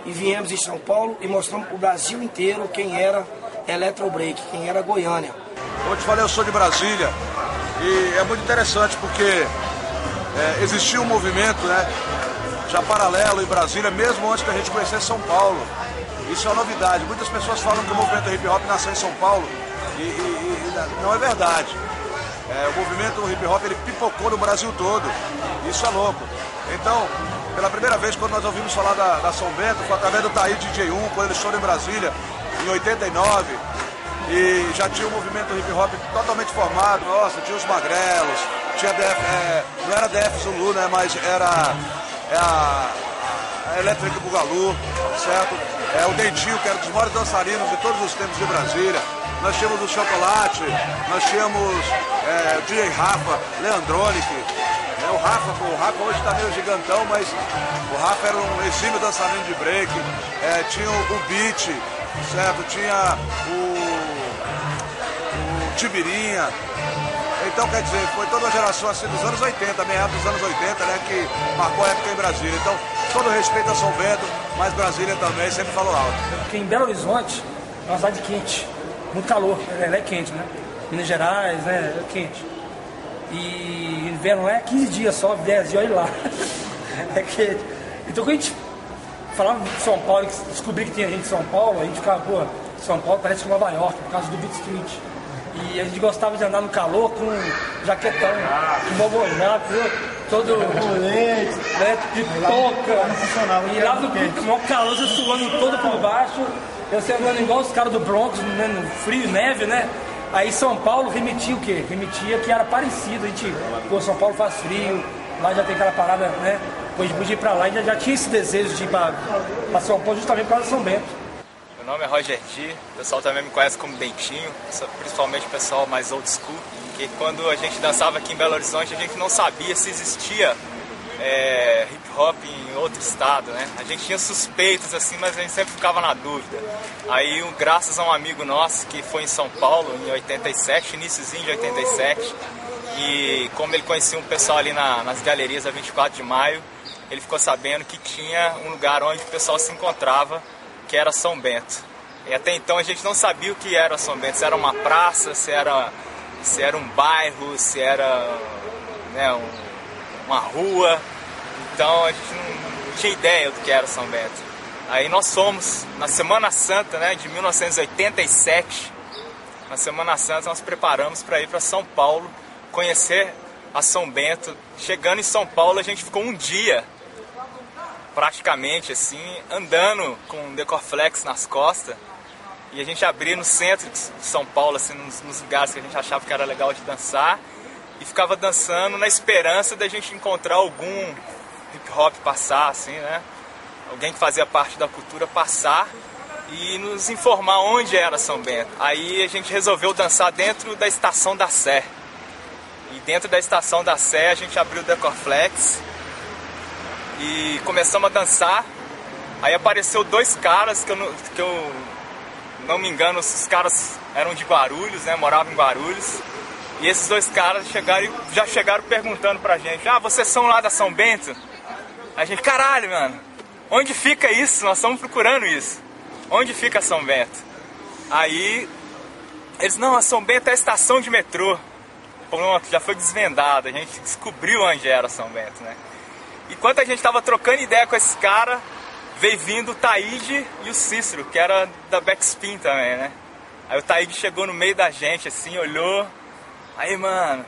E viemos em São Paulo e mostramos pro Brasil inteiro quem era Electro Break, quem era Goiânia. Como eu te falei, eu sou de Brasília. E é muito interessante porque existia um movimento, né, já paralelo em Brasília, mesmo antes da gente conhecer São Paulo. Isso é uma novidade. Muitas pessoas falam que o movimento hip hop nasceu em São Paulo e não é verdade. O movimento hip hop ele pipocou no Brasil todo. Isso é louco. Então, pela primeira vez, quando nós ouvimos falar da São Bento, foi através do Taíde DJ1, quando ele estourou em Brasília, em 89. E já tinha um movimento hip hop totalmente formado. Nossa, tinha os magrelos, tinha não era DF Zulu, né, mas era a Electric Bugalu, certo? O Dentinho, que era um dos maiores dançarinos de todos os tempos de Brasília. Nós tínhamos o Chocolate, nós tínhamos o DJ Rafa, Leandronic. O Rafa hoje está meio gigantão, mas o Rafa era um exímio dançarino de break. Tinha o Beat, certo? Tinha o Tibirinha. Então, quer dizer, foi toda a geração assim dos anos 80, meados dos anos 80, né, que marcou a época em Brasília. Então, todo respeito a São Bento, mas Brasília também sempre falou alto. Porque em Belo Horizonte é uma cidade quente, muito calor, ela é quente, né? Minas Gerais, né, é quente. E inverno lá é 15 dias só, 10 dias, olha lá. É quente. Então quando a gente falava de São Paulo, descobri que tinha gente de São Paulo, a gente ficava, pô, São Paulo parece com Nova York, por causa do Beat Street. E a gente gostava de andar no calor com jaquetão, com bobonaco, todo né, de touca. E lá do pico, maior calor, você suando todo por baixo. Eu sei andando igual os caras do Bronx, né, no frio, neve, né? Aí São Paulo remetia o quê? Remetia que era parecido. A gente, pô, São Paulo faz frio, lá já tem aquela parada, né? Depois de ir pra lá, já tinha esse desejo de ir pra São Paulo justamente por causa de São Bento. Meu nome é Roger G, o pessoal também me conhece como Dentinho, principalmente o pessoal mais old school, que quando a gente dançava aqui em Belo Horizonte, a gente não sabia se existia hip hop em outro estado, né? A gente tinha suspeitos assim, mas a gente sempre ficava na dúvida. Aí, graças a um amigo nosso que foi em São Paulo em 87, iniciozinho de 87, e como ele conhecia um pessoal ali nas galerias da 24 de maio, ele ficou sabendo que tinha um lugar onde o pessoal se encontrava, que era São Bento. E até então a gente não sabia o que era São Bento, se era uma praça, se era um bairro, se era, né, uma rua. Então a gente não tinha ideia do que era São Bento. Aí nós fomos na Semana Santa, né, de 1987. Na Semana Santa nós preparamos para ir para São Paulo, conhecer a São Bento. Chegando em São Paulo a gente ficou um dia praticamente assim, andando com Decorflex nas costas, e a gente abria no centro de São Paulo, assim, nos lugares que a gente achava que era legal de dançar, e ficava dançando na esperança da gente encontrar algum hip hop passar, assim, né? Alguém que fazia parte da cultura passar e nos informar onde era São Bento. Aí a gente resolveu dançar dentro da Estação da Sé. E dentro da Estação da Sé a gente abriu o Decorflex e começamos a dançar. Aí apareceu dois caras que eu não me engano, os caras eram de Guarulhos, né? Moravam em Guarulhos. E esses dois caras já chegaram perguntando pra gente: ah, vocês são lá da São Bento? A gente, caralho, mano, onde fica isso? Nós estamos procurando isso. Onde fica São Bento? Aí eles, não, a São Bento é a estação de metrô. Pronto, já foi desvendado, a gente descobriu onde era São Bento, né? Enquanto a gente tava trocando ideia com esse cara, veio vindo o Taíde e o Cícero, que era da Backspin também, né? Aí o Taíde chegou no meio da gente, assim, olhou. Aí, mano,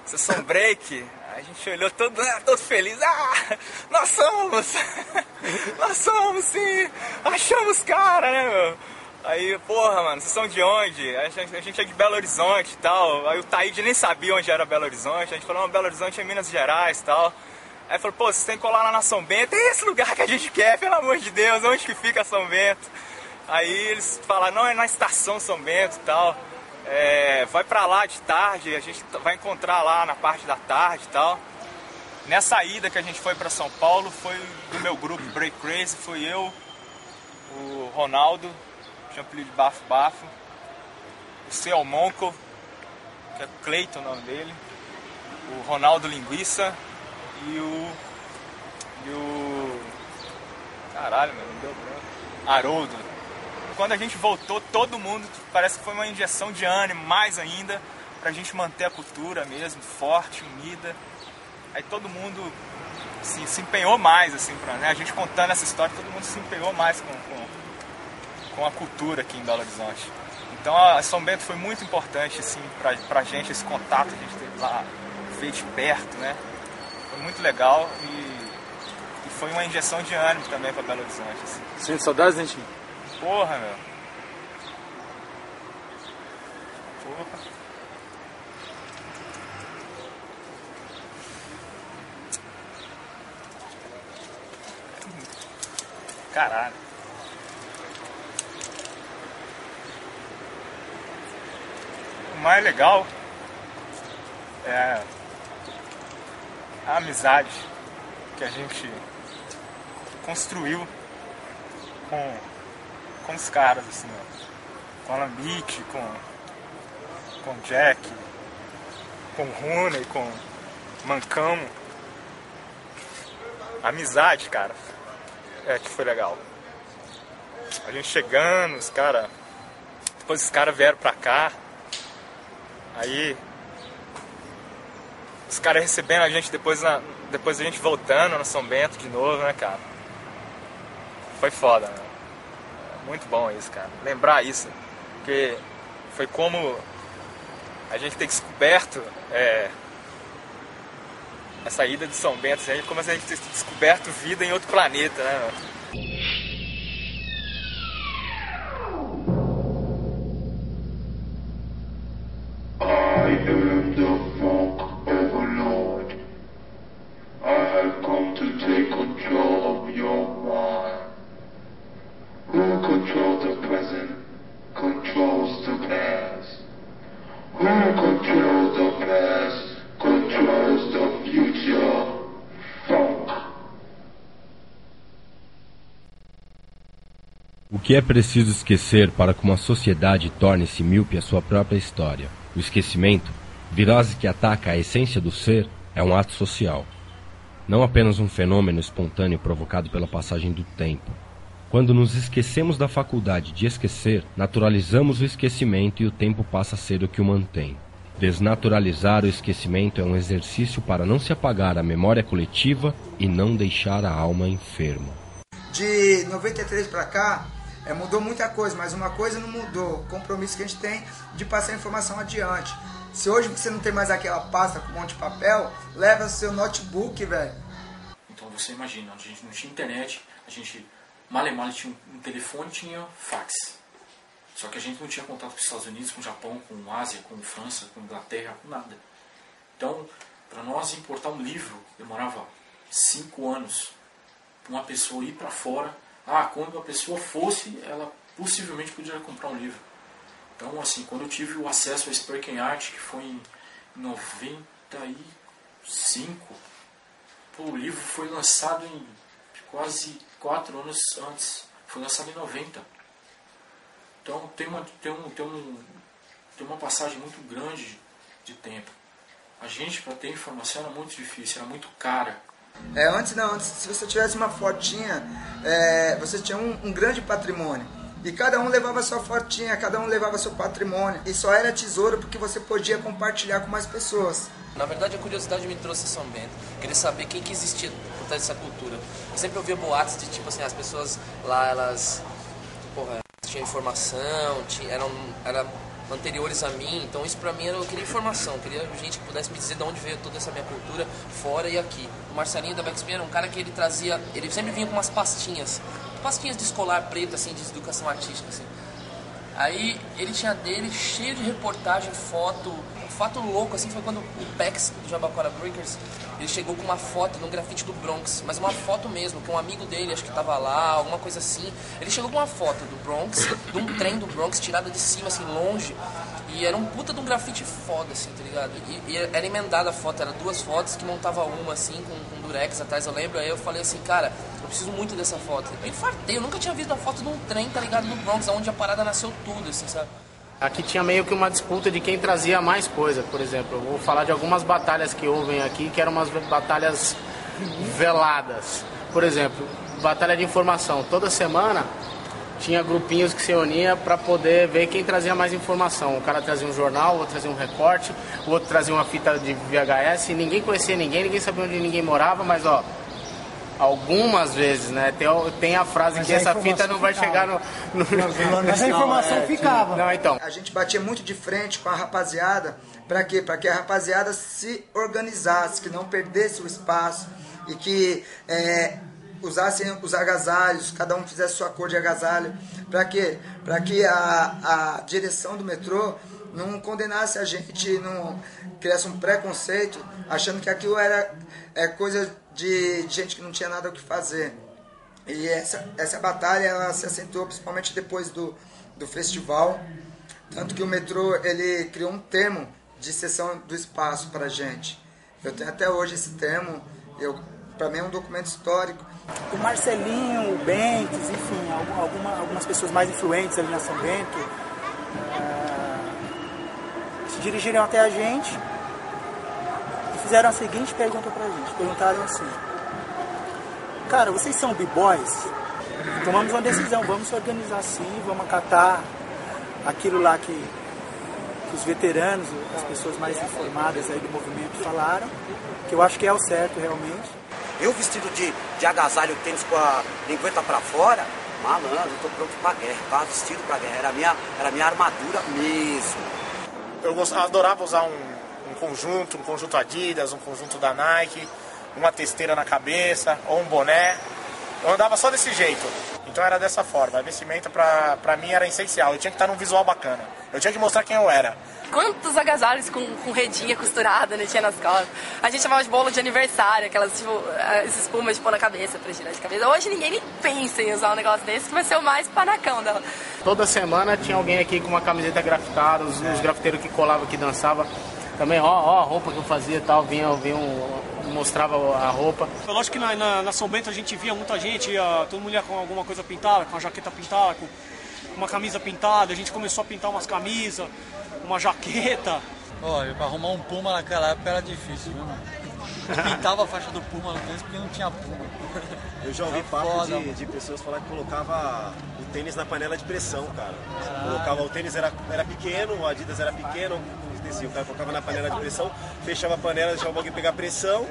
vocês são break? A gente olhou todo feliz. Ah, nós somos sim, achamos cara, né, meu? Aí, porra, mano, vocês são de onde? A gente é de Belo Horizonte e tal. Aí o Taíde nem sabia onde era Belo Horizonte. A gente falou, não, Belo Horizonte é Minas Gerais e tal. Aí falou, pô, vocês têm que colar lá na São Bento. É esse lugar que a gente quer, pelo amor de Deus, onde que fica São Bento? Aí eles falaram, não, é na estação São Bento e tal. Vai pra lá de tarde, a gente vai encontrar lá na parte da tarde e tal. Nessa ida que a gente foi pra São Paulo, foi do meu grupo Break Crazy, foi eu, o Ronaldo, tinha apelido de Bafo Bafo, o Seu Monco, que é Cleiton o nome dele, o Ronaldo Linguiça e o caralho, meu, não deu branco, Haroldo. Quando a gente voltou, todo mundo, parece que foi uma injeção de ânimo, mais ainda, pra gente manter a cultura mesmo, forte, unida. Aí todo mundo se empenhou mais, assim, né? A gente contando essa história, todo mundo se empenhou mais com a cultura aqui em Belo Horizonte. Então a São Bento foi muito importante, assim, pra gente, esse contato que a gente teve lá, ver de perto, né? Foi muito legal e foi uma injeção de ânimo também pra Belo Horizonte, assim. Sente saudades, Dentinho? Porra, meu. Porra. Caralho. O mais legal é a amizade que a gente construiu com os caras, assim, ó. Com o Alambique, com o Jack, com o Rune, com o Mancamo. Amizade, cara, que foi legal. A gente chegando, depois os caras vieram pra cá, aí os caras recebendo a gente depois a gente voltando no São Bento de novo, né, cara? Foi foda, né? Muito bom isso, cara. Lembrar isso, porque foi como a gente ter descoberto essa ida de São Bento, assim, como se a gente ter descoberto vida em outro planeta, né? I am the funk overlord. I have come to take control of your mind. Who controls the present controls the past. Who controls the past controls the future. Funk. O que é preciso esquecer para que uma sociedade torne-se míope à sua própria história? O esquecimento, virose que ataca a essência do ser, é um ato social. Não apenas um fenômeno espontâneo provocado pela passagem do tempo. Quando nos esquecemos da faculdade de esquecer, naturalizamos o esquecimento e o tempo passa a ser o que o mantém. Desnaturalizar o esquecimento é um exercício para não se apagar a memória coletiva e não deixar a alma enferma. De 93 para cá, mudou muita coisa, mas uma coisa não mudou, o compromisso que a gente tem de passar a informação adiante. Se hoje você não tem mais aquela pasta com um monte de papel, leva seu notebook, velho. Então você imagina, a gente não tinha internet, a gente mal tinha um telefone, tinha fax. Só que a gente não tinha contato com os Estados Unidos, com o Japão, com a Ásia, com a França, com a Inglaterra, com nada. Então, para nós importar um livro, demorava 5 anos. Para uma pessoa ir para fora, quando a pessoa fosse, ela possivelmente podia comprar um livro. Então, assim, quando eu tive o acesso a Sparking Art, que foi em 95, o livro foi lançado em quase 4 anos antes. Foi lançado em 90. Então, tem uma passagem muito grande de tempo. A gente, para ter informação, era muito difícil, era muito cara. Antes, se você tivesse uma fotinha, você tinha um grande patrimônio. E cada um levava sua fotinha, cada um levava seu patrimônio. E só era tesouro porque você podia compartilhar com mais pessoas. Na verdade, a curiosidade me trouxe a São Bento. Queria saber quem que existia por trás dessa cultura. Eu sempre ouvia boatos de, tipo assim, as pessoas lá, elas tinham informação, eram anteriores a mim. Então isso pra mim eu queria informação, eu queria gente que pudesse me dizer de onde veio toda essa minha cultura, fora e aqui. O Marcelinho da Backspin era um cara que ele sempre vinha com umas pastinhas de escolar preto, assim, de educação artística, assim. Aí ele tinha dele cheio de reportagem, foto. Um fato louco, assim, foi quando o Pex do Jabacora Breakers, ele chegou com uma foto no grafite do Bronx, mas uma foto mesmo, que um amigo dele, acho que tava lá, alguma coisa assim. Ele chegou com uma foto do Bronx, de um trem do Bronx, tirada de cima, assim, longe. E era um puta de um grafite foda, assim, tá ligado? E era emendada a foto, eram 2 fotos que montava uma, assim, com durex atrás, eu lembro. Aí eu falei assim, cara, eu preciso muito dessa foto. Eu infartei, eu nunca tinha visto uma foto de um trem, tá ligado, no Bronx, onde a parada nasceu tudo, assim, sabe? Aqui tinha meio que uma disputa de quem trazia mais coisa, por exemplo. Eu vou falar de algumas batalhas que houve aqui, que eram umas batalhas veladas. Por exemplo, batalha de informação. Toda semana tinha grupinhos que se uniam para poder ver quem trazia mais informação. O cara trazia um jornal, o outro trazia um recorte, o outro trazia uma fita de VHS. Ninguém conhecia ninguém sabia onde ninguém morava, mas algumas vezes, né? Tem a frase que essa fita não vai chegar no mas a informação ficava. Não, então. A gente batia muito de frente com a rapaziada. Pra quê? Pra que a rapaziada se organizasse, que não perdesse o espaço e que usassem os agasalhos, cada um fizesse sua cor de agasalho. Pra quê? Pra que a direção do metrô não condenasse a gente, não criasse um preconceito, achando que aquilo era coisa de gente que não tinha nada o que fazer. E essa batalha ela se acentuou principalmente depois do festival, tanto que o metrô ele criou um termo de cessão do espaço para a gente. Eu tenho até hoje esse termo, para mim é um documento histórico. O Marcelinho, o Bentes, enfim, algumas pessoas mais influentes ali na São Bento se dirigiram até a gente fizeram a seguinte pergunta pra gente. Perguntaram assim: cara, vocês são b-boys? Tomamos uma decisão, vamos se organizar assim, vamos acatar aquilo lá que os veteranos, as pessoas mais informadas aí do movimento falaram, que eu acho que é o certo realmente. Eu vestido de agasalho, tênis com a lingueta pra fora, malandro, eu tô pronto pra guerra, tava vestido pra guerra, era minha armadura mesmo. Eu adorava usar um conjunto Adidas, um conjunto da Nike, uma testeira na cabeça, ou um boné. Eu andava só desse jeito, então era dessa forma. A vestimenta pra mim era essencial, eu tinha que estar num visual bacana, eu tinha que mostrar quem eu era. Quantos agasalhos com redinha costurada, né, tinha nas costas. A gente chamava de bolo de aniversário, aquelas, tipo, as espumas de pôr na cabeça, pra girar de cabeça. Hoje ninguém nem pensa em usar um negócio desse, que vai ser o mais panacão dela. Toda semana tinha alguém aqui com uma camiseta grafitada, os grafiteiros que colavam, que dançavam. Também, ó a roupa que eu fazia e tal, mostrava a roupa. Eu acho que na São Bento a gente via muita gente, todo mundo ia com alguma coisa pintada, com a jaqueta pintada, com uma camisa pintada, a gente começou a pintar umas camisas, uma jaqueta. Olha, pra arrumar um Puma naquela época era difícil, viu, mano? Eu pintava a faixa do Puma no tênis porque não tinha Puma. Eu já ouvi papo de pessoas falar que colocava o tênis na panela de pressão, cara. Colocava, o tênis era pequeno, o Adidas era pequeno, o cara colocava na panela de pressão, fechava a panela, deixava alguém pegar pressão,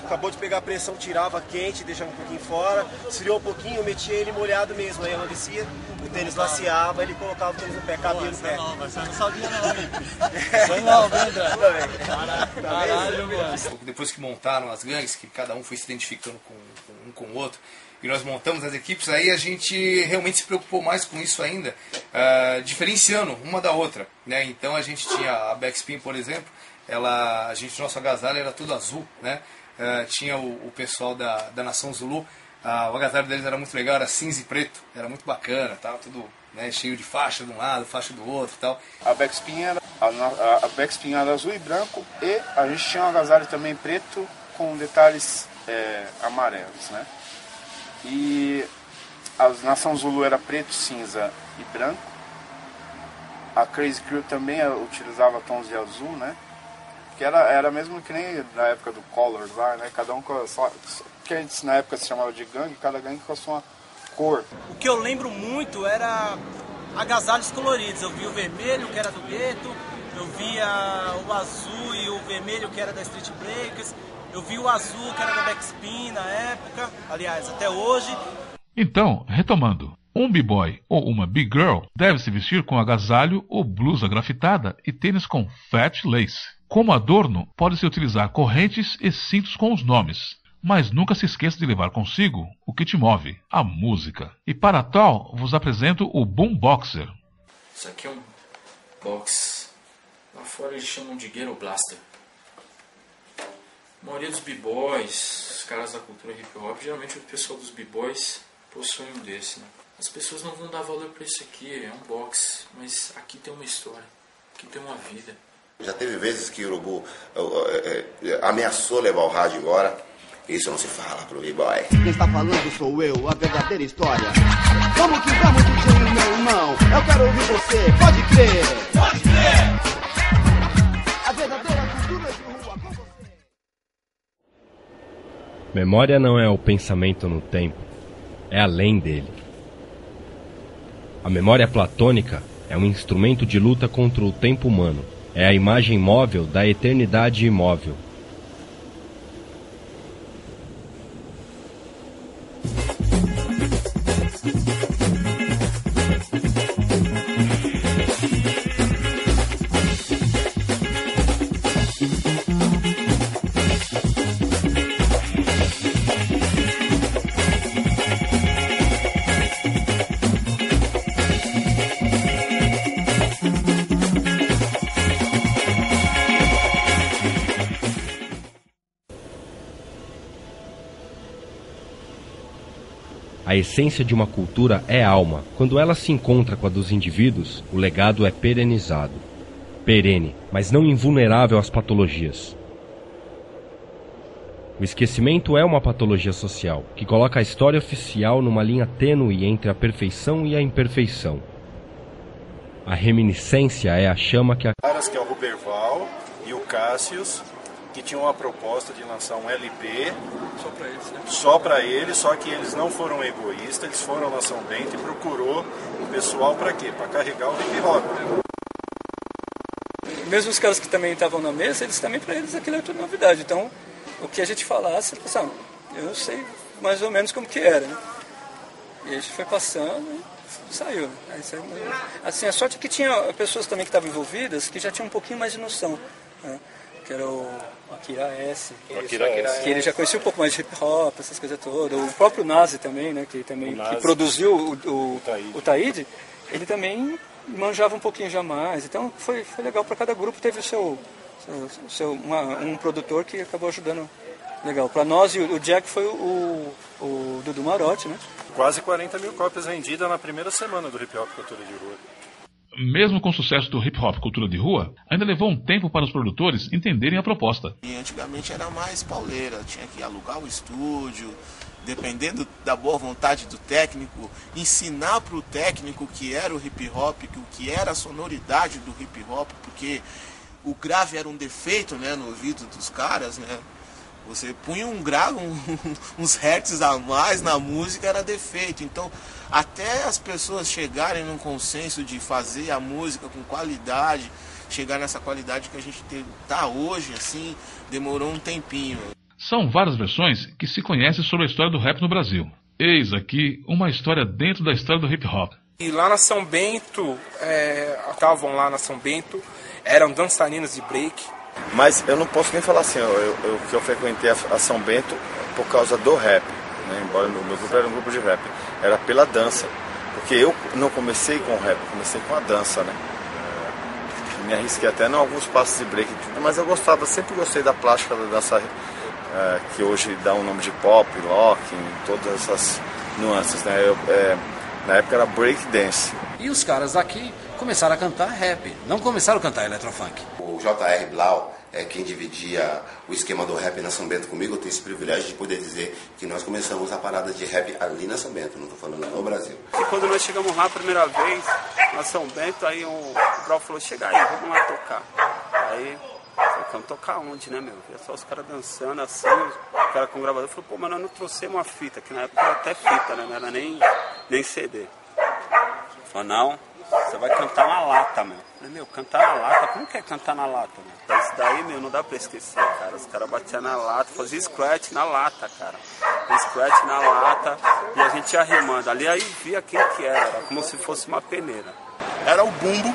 acabou de pegar a pressão, tirava quente, deixava um pouquinho fora, esfriou um pouquinho, metia ele molhado mesmo, aí descia, o tênis laceava, ele colocava o tênis no pé, cabia no pé. Você não sabia não, hein? Foi não, Vendra. Caralho, mano. Depois que montaram as gangues, que cada um foi se identificando com o outro, e nós montamos as equipes, aí a gente realmente se preocupou mais com isso ainda, diferenciando uma da outra, né? Então a gente tinha a Backspin, por exemplo, nosso agasalho era tudo azul, né? Tinha o pessoal da Nação Zulu, o agasalho deles era muito legal, era cinza e preto, era muito bacana, tava tudo, né, cheio de faixa de um lado, faixa do outro e tal. A Backspin era azul e branco, e a gente tinha um agasalho também preto com detalhes amarelos, né? E a Nação Zulu era preto, cinza e branco. A Crazy Crew também utilizava tons de azul, né? Que era mesmo que nem na época do Colors lá, né? Cada um com a sua, que antes na época se chamava de gangue, cada gangue com a sua cor. O que eu lembro muito era agasalhos coloridos. Eu vi o vermelho, que era do gueto, eu via o azul e o vermelho, que era da Street Breakers. Eu vi o azul, que era da Backspin na época, aliás, até hoje. Então, retomando, um b-boy ou uma b-girl deve se vestir com agasalho ou blusa grafitada e tênis com fat lace. Como adorno, pode-se utilizar correntes e cintos com os nomes, mas nunca se esqueça de levar consigo o que te move, a música. E para tal, vos apresento o Boomboxer. Isso aqui é um box, lá fora eles chamam de Ghetto Blaster. A maioria dos b-boys, os caras da cultura hip hop, geralmente o pessoal dos b-boys possui um desse, né? As pessoas não vão dar valor pra isso aqui, é um box, mas aqui tem uma história, aqui tem uma vida. Já teve vezes que o Urubu ameaçou levar o rádio embora. Isso não se fala pro b-boy. Quem está falando sou eu, a verdadeira história. Vamos que vamos, DJ, meu irmão. Eu quero ouvir você, pode crer. Pode crer. A verdadeira cultura de rua com você. Memória não é o pensamento no tempo, é além dele. A memória platônica é um instrumento de luta contra o tempo humano. É a imagem móvel da eternidade imóvel. A essência de uma cultura é alma. Quando ela se encontra com a dos indivíduos, o legado é perenizado. Perene, mas não invulnerável às patologias. O esquecimento é uma patologia social, que coloca a história oficial numa linha tênue entre a perfeição e a imperfeição. A reminiscência é a chama que que é o Ruberval e o Cassius, que tinham uma proposta de lançar um LP Só pra eles, né? só para eles, só que eles não foram egoístas, eles foram na São Bento e procurou o pessoal para quê? Para carregar o hip hop. Mesmo os caras que também estavam na mesa, para eles aquilo é tudo novidade. Então, o que a gente falasse, eles pensavam, eu sei mais ou menos como que era, né? E a gente foi passando e saiu. Aí saiu. Assim, a sorte é que tinha pessoas também que estavam envolvidas que já tinham um pouquinho mais de noção, né? Que era o Akira S. Que ele já conhecia um pouco mais de hip hop, essas coisas todas. O próprio Nazi também, né? Que produziu o Taíde, ele também manjava um pouquinho já mais. Então foi legal, para cada grupo teve um produtor que acabou ajudando legal. Para nós, o Jack foi o Dudu Marotti, né? Quase 40 mil cópias vendidas na primeira semana do Hip Hop Cultura de Rua. Mesmo com o sucesso do hip hop cultura de rua, ainda levou um tempo para os produtores entenderem a proposta. E antigamente era mais pauleira, tinha que alugar o estúdio, dependendo da boa vontade do técnico, ensinar para o técnico o que era o hip hop, o que era a sonoridade do hip hop, porque o grave era um defeito, né, no ouvido dos caras, né? Você punha um grave, uns hertz a mais na música, era defeito. Então, até as pessoas chegarem num consenso de fazer a música com qualidade, chegar nessa qualidade que a gente tá hoje, assim, demorou um tempinho. São várias versões que se conhecem sobre a história do rap no Brasil. Eis aqui uma história dentro da história do hip hop. E lá na São Bento, estavam lá na São Bento, eram dançarinos de break. Mas eu não posso nem falar assim, que eu frequentei a São Bento por causa do rap, né? Embora o meu grupo era um grupo de rap, era pela dança, porque eu não comecei com o rap, comecei com a dança, né? Me arrisquei até em alguns passos de break, mas eu gostava, sempre gostei da plástica da dança, que hoje dá um nome de pop, locking, todas essas nuances, né? Na época era break dance. E os caras daqui começaram a cantar rap, não começaram a cantar eletrofunk. O J.R. Blau é quem dividia o esquema do rap na São Bento comigo. Eu tenho esse privilégio de poder dizer que nós começamos a parada de rap ali na São Bento, não estou falando no Brasil. E quando nós chegamos lá a primeira vez, na São Bento, aí o Brau falou, chega aí, vamos lá tocar. Aí, vamos tocar onde, né, meu? Via só os caras dançando assim, o cara com o gravador falou, pô, mas nós não trouxemos uma fita, que na época era até fita, né, não era nem CD. Falou, não, você vai cantar na lata, meu. Eu falei, meu, cantar na lata? Como que é cantar na lata, meu? Então, isso daí, meu, não dá pra esquecer, cara. Os caras batiam na lata, faziam scratch na lata, cara. Scratch na lata e a gente ia rimando. Ali aí via quem que era como se fosse uma peneira. Era o bumbo,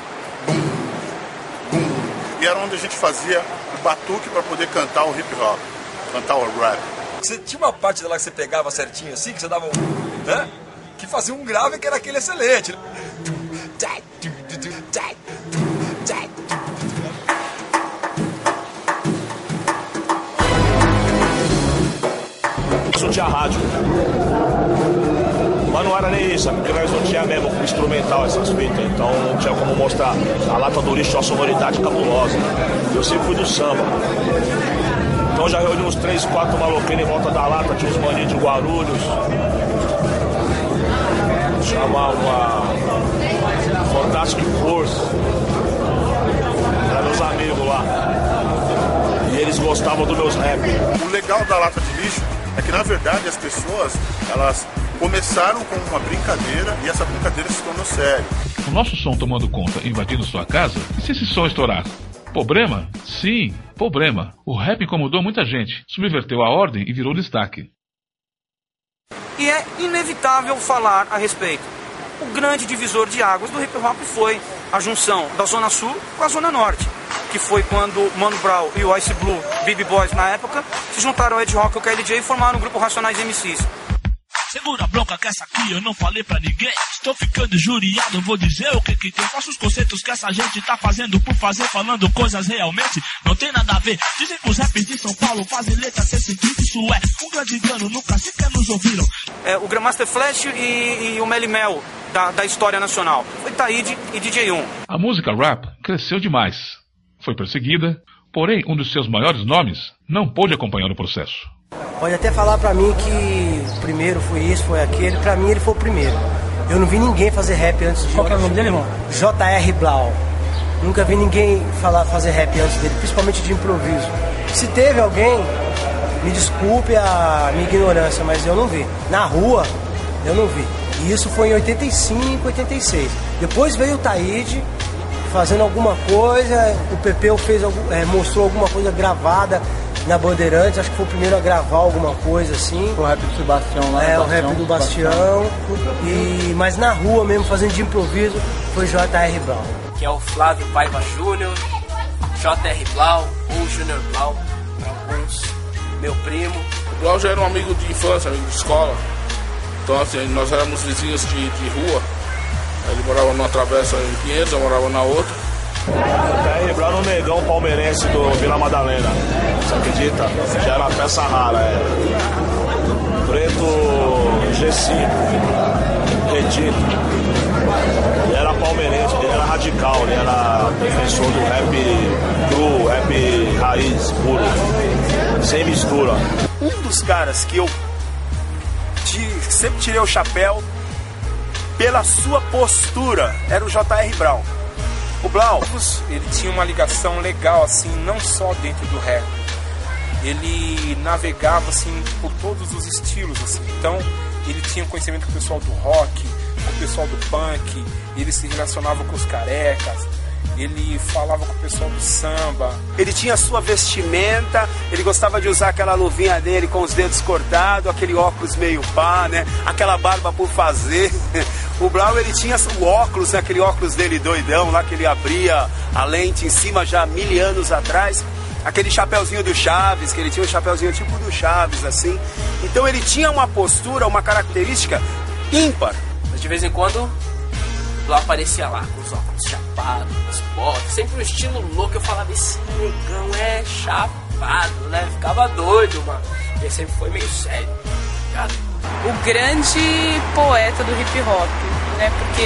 e era onde a gente fazia o batuque para poder cantar o hip hop, cantar o rap. Você tinha uma parte lá que você pegava certinho assim, que você dava um, né? Que fazia um grave que era aquele excelente. Isso tinha rádio. Mas não era nem isso, porque nós não tinha mesmo instrumental essas fitas, então não tinha como mostrar. A lata do lixo tinha uma sonoridade cabulosa. Eu sempre fui do samba. Então já reuni uns 3, 4 maloqueiros em volta da lata, tinha uns maninhos de Guarulhos. Chamava Fantastic Force. Eram meus amigos lá. E eles gostavam dos meus rap. O legal da lata de lixo é que, na verdade, as pessoas, elas começaram com uma brincadeira e essa brincadeira se tornou séria. O nosso som tomando conta, invadindo sua casa, e se esse som estourar? Problema? Sim, problema. O rap incomodou muita gente, subverteu a ordem e virou destaque. E é inevitável falar a respeito. O grande divisor de águas do hip hop foi a junção da Zona Sul com a Zona Norte, que foi quando Mano Brown e o Ice Blue, BB Boys na época, se juntaram ao Ed Rock e o KLJ e formaram o grupo Racionais MCs. Segura a bronca que essa aqui eu não falei pra ninguém. Estou ficando injuriado, vou dizer o que tem. Faço os conceitos que essa gente tá fazendo por fazer, falando coisas realmente não tem nada a ver. Dizem que os rappers de São Paulo fazem letra sem sentido. Isso é um grande engano, nunca sequer nos ouviram. O Grandmaster Flash e o Melle Mel da história nacional. Foi Taíde e DJ1. A música rap cresceu demais. Foi perseguida, porém um dos seus maiores nomes não pôde acompanhar o processo. Pode até falar pra mim que o primeiro foi esse, foi aquele. Pra mim ele foi o primeiro. Eu não vi ninguém fazer rap antes de... Qual que é o nome dele, irmão? J.R. Blau. Nunca vi ninguém fazer rap antes dele, principalmente de improviso. Se teve alguém, me desculpe a minha ignorância, mas eu não vi. Na rua, eu não vi. E isso foi em 85, 86. Depois veio o Taíde fazendo alguma coisa, o Pepeu mostrou alguma coisa gravada na Bandeirantes, acho que foi o primeiro a gravar alguma coisa assim. O rap do Sebastião lá. O rap do Bastião. Mas na rua mesmo, fazendo de improviso, foi J.R. Blau. Que é o Flávio Paiva Júnior, J.R. Blau ou Júnior Blau, para alguns, meu primo. O Blau já era um amigo de infância, amigo de escola. Então assim, nós éramos vizinhos de rua. Ele morava numa travessa em Pinheiros, eu morava na outra. J.R. Blau era um negão palmeirense do Vila Madalena. Você acredita? Já era uma peça rara, Preto G5, Redito. Ele era palmeirense, ele era radical, ele era defensor do rap cru, rap raiz, puro, sem mistura. Um dos caras que eu sempre tirei o chapéu pela sua postura era o J.R. Blau. O Blau, ele tinha uma ligação legal, assim, não só dentro do rap. Ele navegava, assim, por todos os estilos, assim. Então, ele tinha conhecimento com o pessoal do rock, com o pessoal do punk, ele se relacionava com os carecas, ele falava com o pessoal do samba. Ele tinha a sua vestimenta, ele gostava de usar aquela luvinha dele com os dedos cortados, aquele óculos meio pá, né? Aquela barba por fazer. O Blau, ele tinha o óculos, né? Aquele óculos dele doidão lá, que ele abria a lente em cima já há 1000 anos atrás. Aquele chapeuzinho do Chaves, que ele tinha um chapeuzinho tipo do Chaves, assim. Então ele tinha uma postura, uma característica ímpar. De vez em quando, o Blau aparecia lá, com os óculos chapados, as botas, sempre um estilo louco. Eu falava, esse negão é chapado, né? Ficava doido, mano. Ele sempre foi meio sério, ligado? O grande poeta do hip hop, né? Porque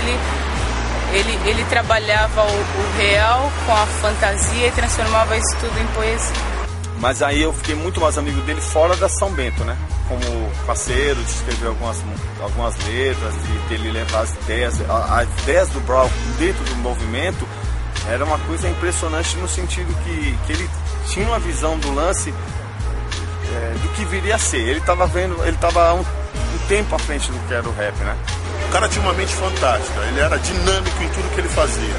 ele trabalhava o real com a fantasia e transformava isso tudo em poesia. Mas aí eu fiquei muito mais amigo dele fora da São Bento, né? Como parceiro, de escrever algumas letras, de ele levar as ideias do Blau dentro do movimento, era uma coisa impressionante no sentido que ele tinha uma visão do lance do que viria a ser. Ele estava um tempo à frente do que era o rap, né? O cara tinha uma mente fantástica, ele era dinâmico em tudo que ele fazia.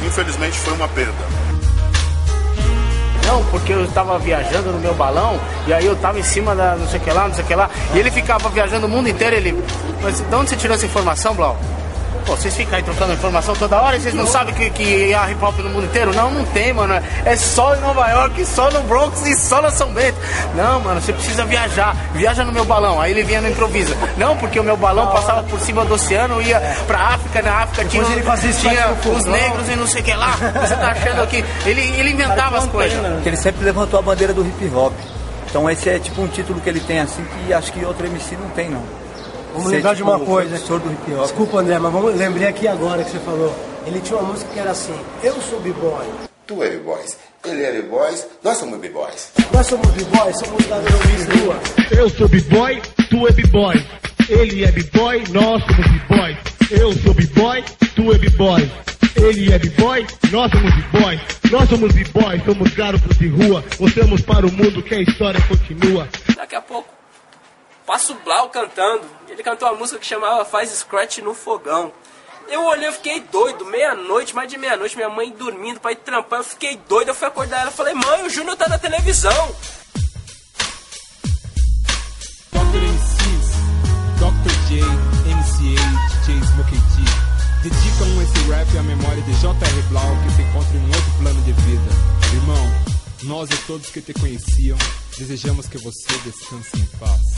Infelizmente foi uma perda. Não, porque eu estava viajando no meu balão e aí eu estava em cima da não sei o que lá, e ele ficava viajando o mundo inteiro. Mas de onde você tirou essa informação, Blau? Pô, vocês ficam aí trocando informação toda hora e vocês não sabem que há hip hop no mundo inteiro? Não tem, mano. É só em Nova York, só no Bronx e só na São Bento. Não, mano, você precisa viajar. Viaja no meu balão. Aí ele vinha no improviso. Não, porque o meu balão passava por cima do oceano, ia pra África. Na África tinha os negros e não sei o que lá. Você tá achando que... Ele inventava as coisas. Ele sempre levantou a bandeira do hip hop. Então esse é tipo um título que ele tem assim que acho que outro MC não tem, não. Vamos lembrar de uma coisa. Do hip hop. Desculpa, André, mas lembrei aqui agora que você falou. Ele tinha uma música que era assim: eu sou b-boy. Tu é b-boys, ele é b-boys, nós somos b-boys. Nós somos b-boys, somos da rua. Eu sou b-boy, tu é b-boy. Ele é b-boy, nós somos b-boys. Eu sou b-boy, tu é b-boy. Ele é b-boy, nós somos b-boys. Nós somos b-boys, somos garotos de rua. Mostramos para o mundo que a história continua. Daqui a pouco passa o Blau cantando. Ele cantou uma música que chamava Faz Scratch no Fogão. Eu olhei, eu fiquei doido, meia-noite, mais de meia-noite, minha mãe dormindo pra ir trampar, eu fiquei doido, eu fui acordar ela, falei, mãe, o Júnior tá na televisão. Dr. MCs, Dr. J, MCA, DJ Smokey T, dedicam esse rap à memória de J.R. Blau, que se encontra em um outro plano de vida. Irmão, nós e todos que te conheciam, desejamos que você descanse em paz.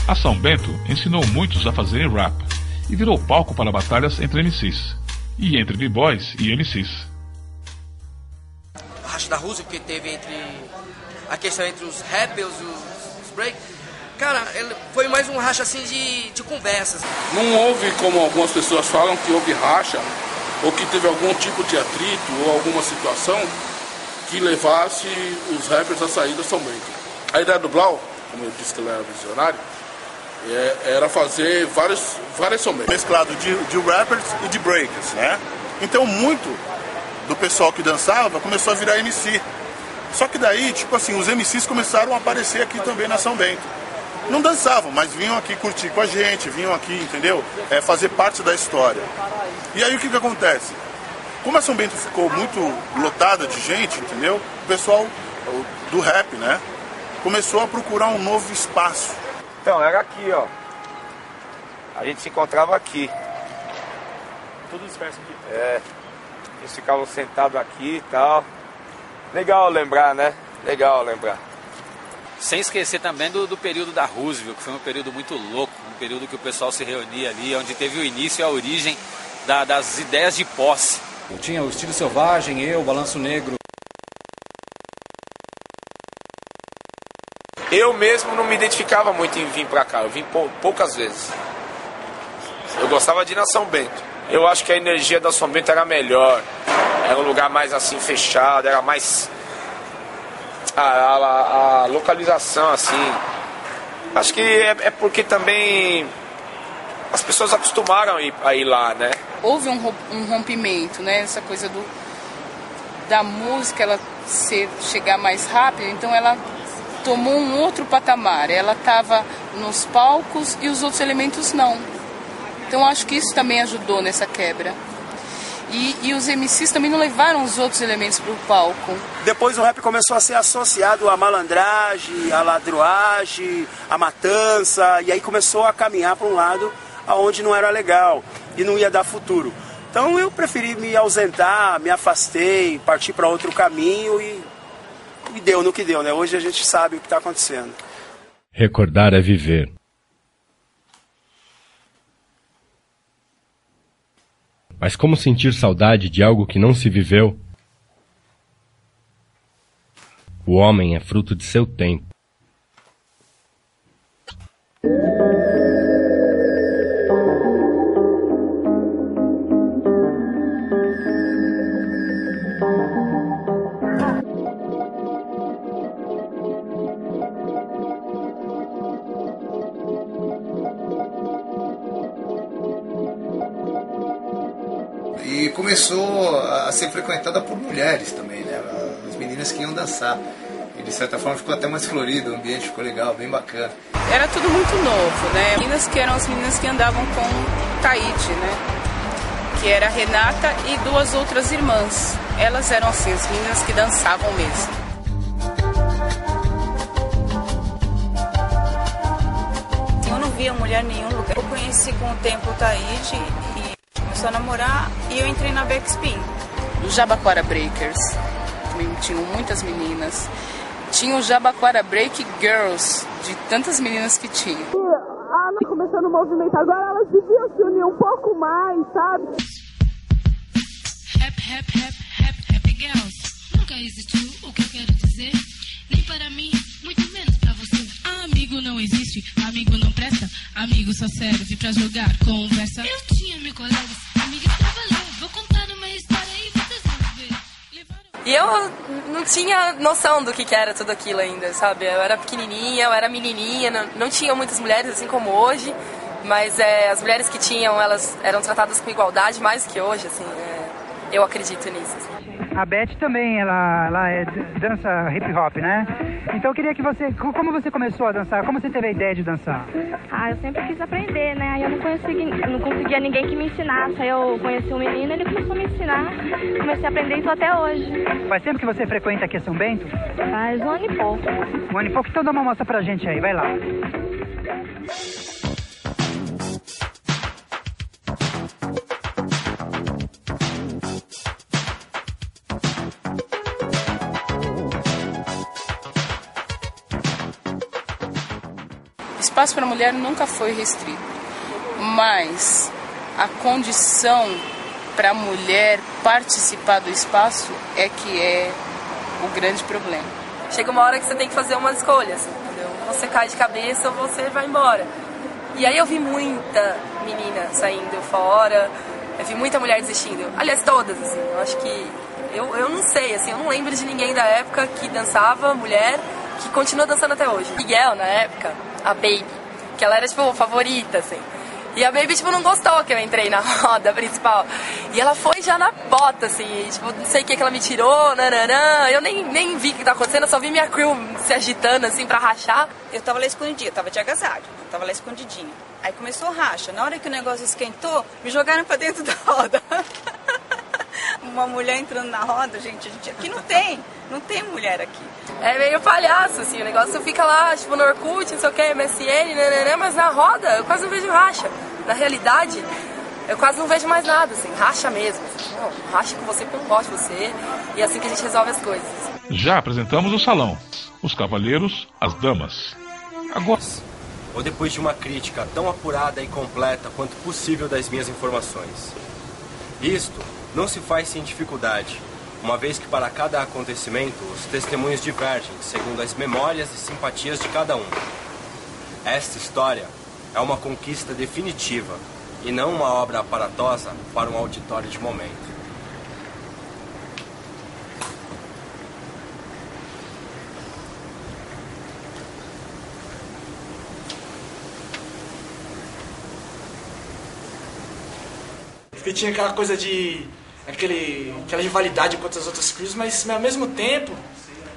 A São Bento ensinou muitos a fazerem rap e virou palco para batalhas entre MCs, e entre b-boys e MCs. A racha da Rússia que teve entre a questão entre os rappers e os break, cara, foi mais um racha assim de conversas. Não houve, como algumas pessoas falam, que houve racha, ou que teve algum tipo de atrito ou alguma situação que levasse os rappers a sair da São Bento. A ideia do Blau, como eu disse que ele era visionário, era fazer várias São Bento. Mesclado de rappers e de breakers, né? Então muito do pessoal que dançava começou a virar MC. Só que daí, tipo assim, os MCs começaram a aparecer aqui também na São Bento. Não dançavam, mas vinham aqui curtir com a gente, vinham aqui, entendeu? Fazer parte da história. E aí o que acontece? Como a São Bento ficou muito lotada de gente, entendeu? O pessoal do rap, né? Começou a procurar um novo espaço. Então, era aqui, ó. A gente se encontrava aqui. Tudo disperso aqui. Eles ficavam sentados aqui e tal. Legal lembrar, né? Legal lembrar. Sem esquecer também do período da Roosevelt, que foi um período muito louco, um período que o pessoal se reunia ali, onde teve o início e a origem das ideias de posse. Eu tinha o Estilo Selvagem, o Balanço Negro. Eu mesmo não me identificava muito em vir pra cá, eu vim poucas vezes. Eu gostava de ir na São Bento. Eu acho que a energia da São Bento era melhor, era um lugar mais assim fechado, era mais... A localização, assim, acho que é porque também as pessoas acostumaram a ir lá, né? Houve um rompimento, né? Essa coisa da música, ela chegar mais rápido, então ela tomou um outro patamar. Ela estava nos palcos e os outros elementos não. Então acho que isso também ajudou nessa quebra. E os MCs também não levaram os outros elementos para o palco. Depois o rap começou a ser associado à malandragem, à ladruagem, à matança, e aí começou a caminhar para um lado aonde não era legal e não ia dar futuro. Então eu preferi me ausentar, me afastei, partir para outro caminho e deu no que deu, né? Hoje a gente sabe o que está acontecendo. Recordar é viver. Mas como sentir saudade de algo que não se viveu? O homem é fruto de seu tempo. E começou a ser frequentada por mulheres também, né? As meninas que iam dançar. E de certa forma ficou até mais florido, o ambiente ficou legal, bem bacana. Era tudo muito novo, né? Meninas que eram as meninas que andavam com Taíde, né? Que era a Renata e duas outras irmãs. Elas eram assim, as meninas que dançavam mesmo. Eu não via mulher em nenhum lugar. Eu conheci com o tempo o Taíde e começou a namorar e eu entrei na Backspin. Os Jabaquara Breakers, também tinham muitas meninas. Tinha o Jabaquara Break Girls, de tantas meninas que tinha. Elas começando o movimento agora, elas deviam se unir um pouco mais, sabe? Happy girls. Nunca existiu o que eu quero dizer. Nem para mim, muito menos para você. Amigo não existe, amigo não presta. Amigo só serve pra jogar conversa. Eu tinha mil colegas, amigas pra valer. Vou contar uma história e vocês vão ver. E eu não tinha noção do que era tudo aquilo ainda, sabe? Eu era pequenininha, eu era menininha, não tinha muitas mulheres assim como hoje, mas as mulheres que tinham, elas eram tratadas com igualdade mais do que hoje, assim, eu acredito nisso. Assim. A Beth também, ela dança hip hop, né? Então eu queria que como você começou a dançar? Como você teve a ideia de dançar? Eu sempre quis aprender, né? Aí eu não conseguia ninguém que me ensinasse. Aí eu conheci um menino, ele começou a me ensinar. Comecei a aprender isso até hoje. Faz tempo que você frequenta aqui a São Bento? Faz um ano e pouco. Um ano e pouco? Então dá uma mostra pra gente aí, vai lá. O espaço para a mulher nunca foi restrito, mas a condição para a mulher participar do espaço é que é o grande problema. Chega uma hora que você tem que fazer umas escolhas, entendeu? Você cai de cabeça ou você vai embora. E aí eu vi muita menina saindo fora, Eu vi muita mulher desistindo. Aliás, todas, assim. Eu acho que... Eu não sei, assim, eu não lembro de ninguém da época que dançava, mulher, que continua dançando até hoje. Miguel, na época, a Baby, que ela era, tipo, favorita, assim. E a Baby, tipo, não gostou que eu entrei na roda principal. E ela foi já na bota, assim, tipo, não sei o que ela me tirou, nananã. Eu nem vi o que tá acontecendo, eu só vi minha crew se agitando, assim, pra rachar. Eu tava lá escondidinha, tava de agasalho, tava lá escondidinha. Aí começou racha. Na hora que o negócio esquentou, me jogaram pra dentro da roda. Uma mulher entrando na roda, gente, aqui não tem mulher aqui. É meio palhaço, assim, o negócio fica lá, tipo, no Orkut, não sei o que, MSN, nananã, mas na roda eu quase não vejo racha. Na realidade, eu quase não vejo mais nada, assim, racha mesmo. Assim, não, racha com você porque eu não gosto de você, e é assim que a gente resolve as coisas. Já apresentamos o salão, os cavalheiros, as damas. Agora... Ou depois de uma crítica tão apurada e completa quanto possível das minhas informações. Isto não se faz sem dificuldade, uma vez que para cada acontecimento os testemunhos divergem segundo as memórias e simpatias de cada um. Esta história é uma conquista definitiva e não uma obra aparatosa para um auditório de momento. Porque tinha aquela coisa de... aquela rivalidade com as outras crews, mas ao mesmo tempo,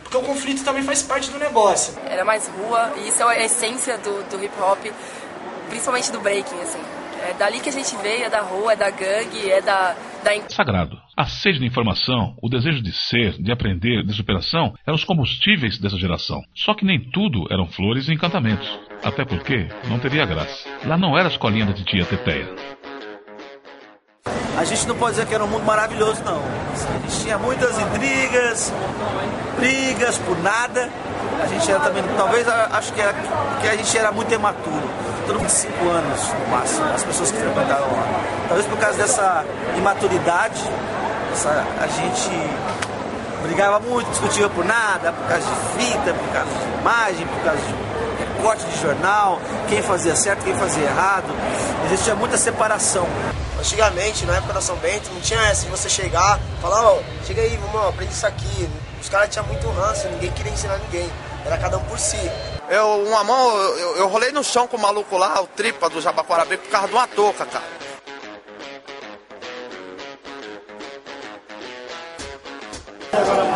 porque o conflito também faz parte do negócio. Era mais rua, e isso é a essência do hip hop, principalmente do breaking, assim. É dali que a gente veio, é da rua, é da gangue, é da... Sagrado. A sede de informação, o desejo de ser, de aprender, de superação, eram os combustíveis dessa geração. Só que nem tudo eram flores e encantamentos. Até porque não teria graça. Lá não era a escolinha da titia Teteia. A gente não pode dizer que era um mundo maravilhoso, não. A gente tinha muitas intrigas, brigas por nada. A gente era também, talvez, acho que a gente era muito imaturo. Todo 25 anos, no máximo, as pessoas que frequentaram lá. Talvez por causa dessa imaturidade, a gente brigava muito, discutia por nada, por causa de fita, por causa de imagem, por causa de recorte de jornal, quem fazia certo, quem fazia errado. Existia muita separação. Antigamente, na época da São Bento, não tinha essa de você chegar e falar, ó, chega aí, vamos, aprende isso aqui. Os caras tinham muito ranço, ninguém queria ensinar ninguém. Era cada um por si. Uma mão, eu rolei no chão com o maluco lá, o tripa do Jabaquarabe, por causa de uma touca, cara.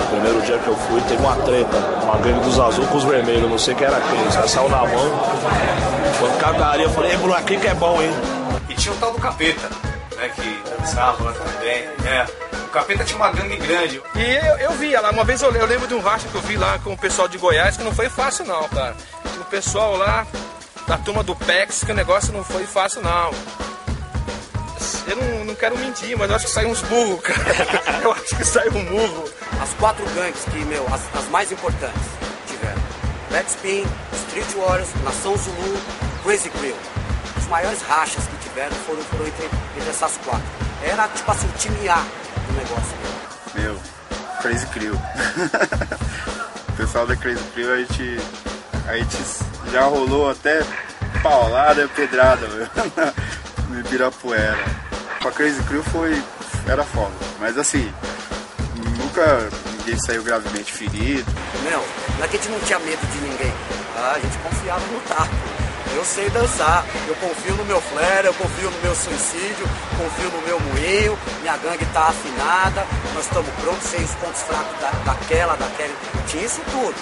No primeiro dia que eu fui, teve uma treta, uma gangue dos azul com os vermelhos, não sei quem era quem, os caras saíram na mão, quando cagaria, eu falei, Bruno, aqui que é bom, hein? E tinha o tal do Capeta, né, que dançava lá também, O Capeta tinha uma gangue grande. E eu via lá, uma vez eu lembro de um racha que eu vi lá com o pessoal de Goiás, que não foi fácil não, cara. Tinha o pessoal lá, da turma do PEX, que o negócio não foi fácil não. Eu não quero mentir, mas eu acho que saiu uns burros, cara. Eu acho que saiu um burro. As 4 gangues que, as mais importantes tiveram. Backspin, Street Warriors, Nação Zulu, Crazy Crew. Os maiores rachas que tiveram foram entre essas 4. Era tipo assim, o time A do negócio. Meu, Crazy Crew. O pessoal da Crazy Crew, a gente já rolou até paulada e pedrada, meu. No Ibirapuera. Com a Crazy Crew era foda, mas assim, nunca ninguém saiu gravemente ferido. Não é que a gente não tinha medo de ninguém, a gente confiava no taco. Eu sei dançar, eu confio no meu flare, eu confio no meu suicídio, confio no meu moinho, minha gangue tá afinada, nós estamos prontos, sem os pontos fracos daquela, tinha isso tudo.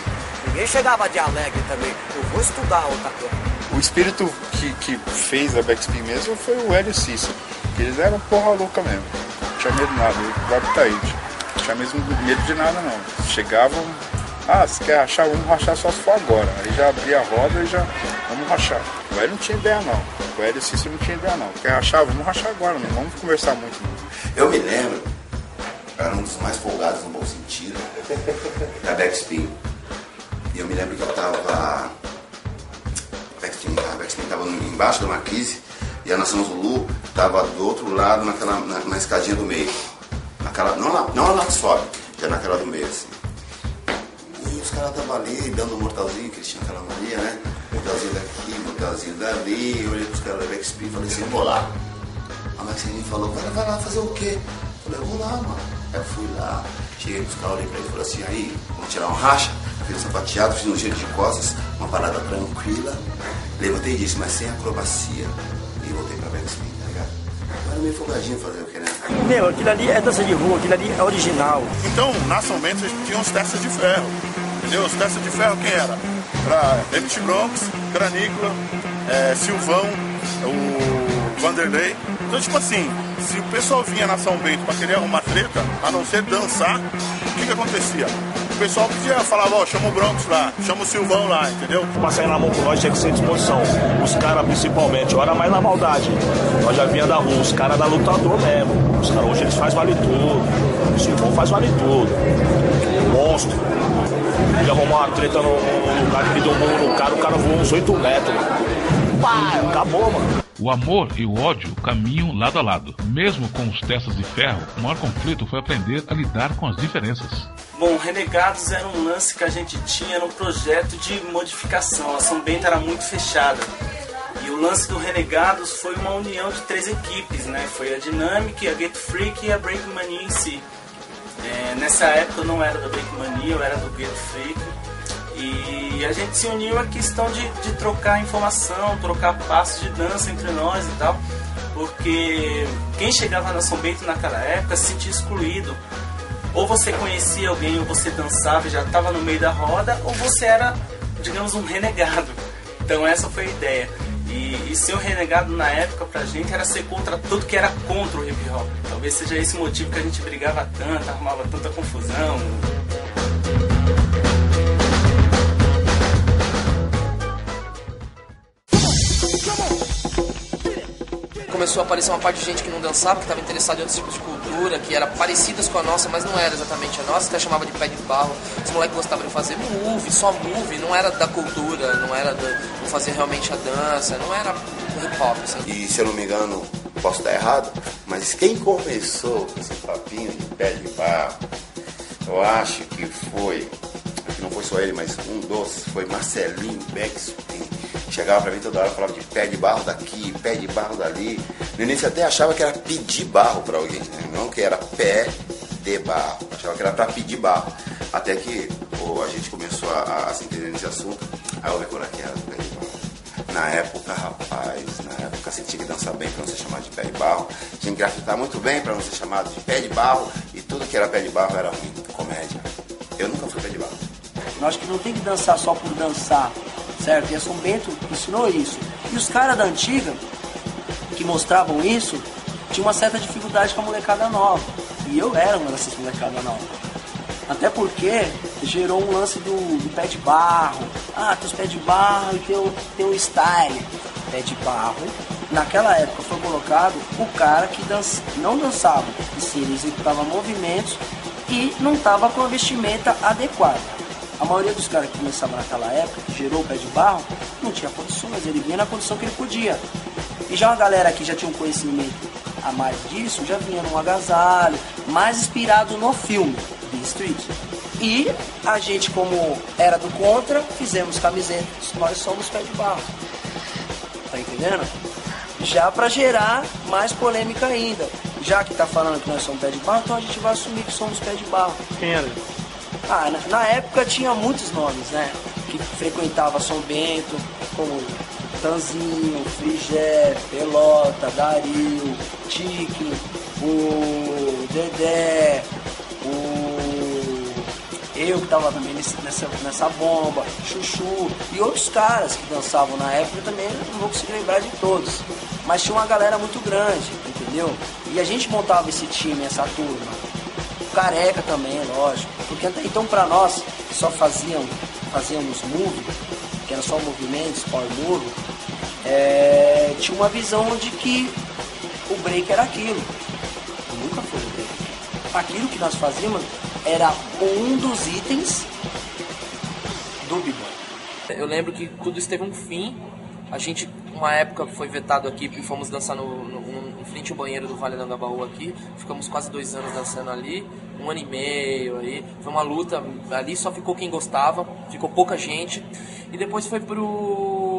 Ninguém chegava de alegre também, eu vou estudar outra coisa. O espírito que fez a Backspin mesmo foi o Hélio Cícero, que eles eram porra louca mesmo, não tinha medo de nada, igual que tá aí, não tinha mesmo medo de nada não, chegavam, se quer rachar, vamos rachar só se for agora, aí já abria a roda e já, vamos rachar. O Hélio não tinha ideia não, o Hélio Cícero não tinha ideia não, quer rachar, vamos rachar agora, não vamos conversar muito não. Eu me lembro, era um dos mais folgados no bom sentido, da Backspin, e eu me lembro que eu tava... A Backspin estava embaixo de uma crise e a Nação Zulu estava do outro lado, na escadinha do meio. Não lá que sobe, já naquela do meio, assim. E os caras estavam ali dando um mortalzinho, que eles tinham aquela mania, né? Mortalzinho daqui, mortalzinho dali. Eu olhei para os caras da Backspin e falei assim, vou lá. A Maxine falou, cara, vai lá fazer o quê? Eu falei, eu vou lá, mano. Aí eu fui lá, cheguei pros caras, olhei pra ele e falei assim, aí, vamos tirar um racha? Fiz um sapateado, fiz um giro de costas, uma parada tranquila. Levantei disso, mas sem acrobacia. E voltei pra Backspin, tá ligado? Eu era meio folgadinho fazer o que, né? Meu, aquilo ali é dança de rua, aquilo ali é original. Então, na São Bento, tinha uns testas de ferro. Entendeu? Os testas de ferro quem era? Era David Bronx, Granícola, Silvão, o Vanderlei. Então, tipo assim, se o pessoal vinha na São Bento pra querer arrumar treta, a não ser dançar, o que acontecia? O pessoal podia falar, ó, chama o Bronx lá, chama o Silvão lá, entendeu? Pra sair na mão com nós tinha que ser disposição. Os caras principalmente, eu era mais na maldade. Nós já vinha da rua, os caras da lutador mesmo. Os caras hoje eles fazem vale tudo. O Silvão faz vale tudo. Monstro. Ele arrumou uma treta no lugar que ele deu um murro no cara, o cara voou uns 8 metros. Pá, acabou, mano. O amor e o ódio caminham lado a lado. Mesmo com os testas de ferro, o maior conflito foi aprender a lidar com as diferenças. Bom, Renegados era um lance que a gente tinha no projeto de modificação. A São Bento era muito fechada. E o lance do Renegados foi uma união de 3 equipes, né? Foi a Dynamic, a Get Freak e a Break Mania em si. Nessa época eu não era da Break Mania, eu era do Get Freak. E a gente se uniu a questão de trocar informação, trocar passos de dança entre nós e tal. Porque quem chegava na São Bento naquela época se sentia excluído. Ou você conhecia alguém, ou você dançava e já estava no meio da roda, ou você era, digamos, um renegado. Então essa foi a ideia. E ser um renegado na época pra gente era ser contra tudo que era contra o hip hop. Talvez seja esse o motivo que a gente brigava tanto, arrumava tanta confusão. Começou a aparecer uma parte de gente que não dançava, que estava interessada em outros tipos de cultura, que eram parecidas com a nossa, mas não era exatamente a nossa, até chamava de pé de barro. Os moleques gostavam de fazer move, só move, não era da cultura, não era de fazer realmente a dança, não era hip hop. Assim. E se eu não me engano, posso estar errado, mas quem começou com esse papinho de pé de barro, eu acho que não foi só ele, mas um dos, foi Marcelinho Backspin. Chegava pra mim toda hora, falava de pé de barro daqui, pé de barro dali. No início até achava que era pedir barro pra alguém, né? Não que era pé de barro. Achava que era pra pedir barro. Até que a gente começou a se entender nesse assunto. Aí eu vi por aqui era pé de barro. Na época, rapaz, você tinha que dançar bem pra não ser chamado de pé de barro. Tinha que grafitar muito bem pra não ser chamado de pé de barro. E tudo que era pé de barro era ruim. Comédia. Eu nunca fui pé de barro. Eu acho que não tem que dançar só por dançar. Certo? E a São Bento ensinou isso. E os caras da antiga, que mostravam isso, tinham uma certa dificuldade com a molecada nova. E eu era uma dessas molecadas novas. Até porque gerou um lance do pé de barro. Ah, tem os pés de barro e tem o style. Pé de barro. Naquela época foi colocado o cara que não dançava. E sim, ele executava movimentos e não estava com a vestimenta adequada. A maioria dos caras que começavam naquela época, que gerou o pé de barro, não tinha condições, ele vinha na condição que ele podia. E já uma galera que já tinha um conhecimento a mais disso, já vinha num agasalho, mais inspirado no filme, The Street. E a gente, como era do contra, fizemos camisetas, nós somos pé de barro. Tá entendendo? Já pra gerar mais polêmica ainda. Já que tá falando que nós somos pé de barro, então a gente vai assumir que somos pé de barro. Quem era? Na época tinha muitos nomes, né? Que frequentava São Bento, como Tanzinho, Frigé, Pelota, Dario, Tique, o Dedé, eu que tava também nessa bomba, Chuchu e outros caras que dançavam na época, também não vou conseguir lembrar de todos. Mas tinha uma galera muito grande, entendeu? E a gente montava esse time, essa turma. Careca também, lógico, porque até então pra nós que só fazíamos move, que era só movimentos, power move, tinha uma visão de que o break era aquilo. Nunca foi o break. Aquilo que nós fazíamos era um dos itens do b-boy. Eu lembro que tudo isso teve um fim. A gente, uma época, foi vetado aqui e fomos dançar em frente ao banheiro do Vale do Anhangabaú aqui. Ficamos quase 2 anos dançando ali, 1 ano e meio aí. Foi uma luta, ali só ficou quem gostava, ficou pouca gente. E depois foi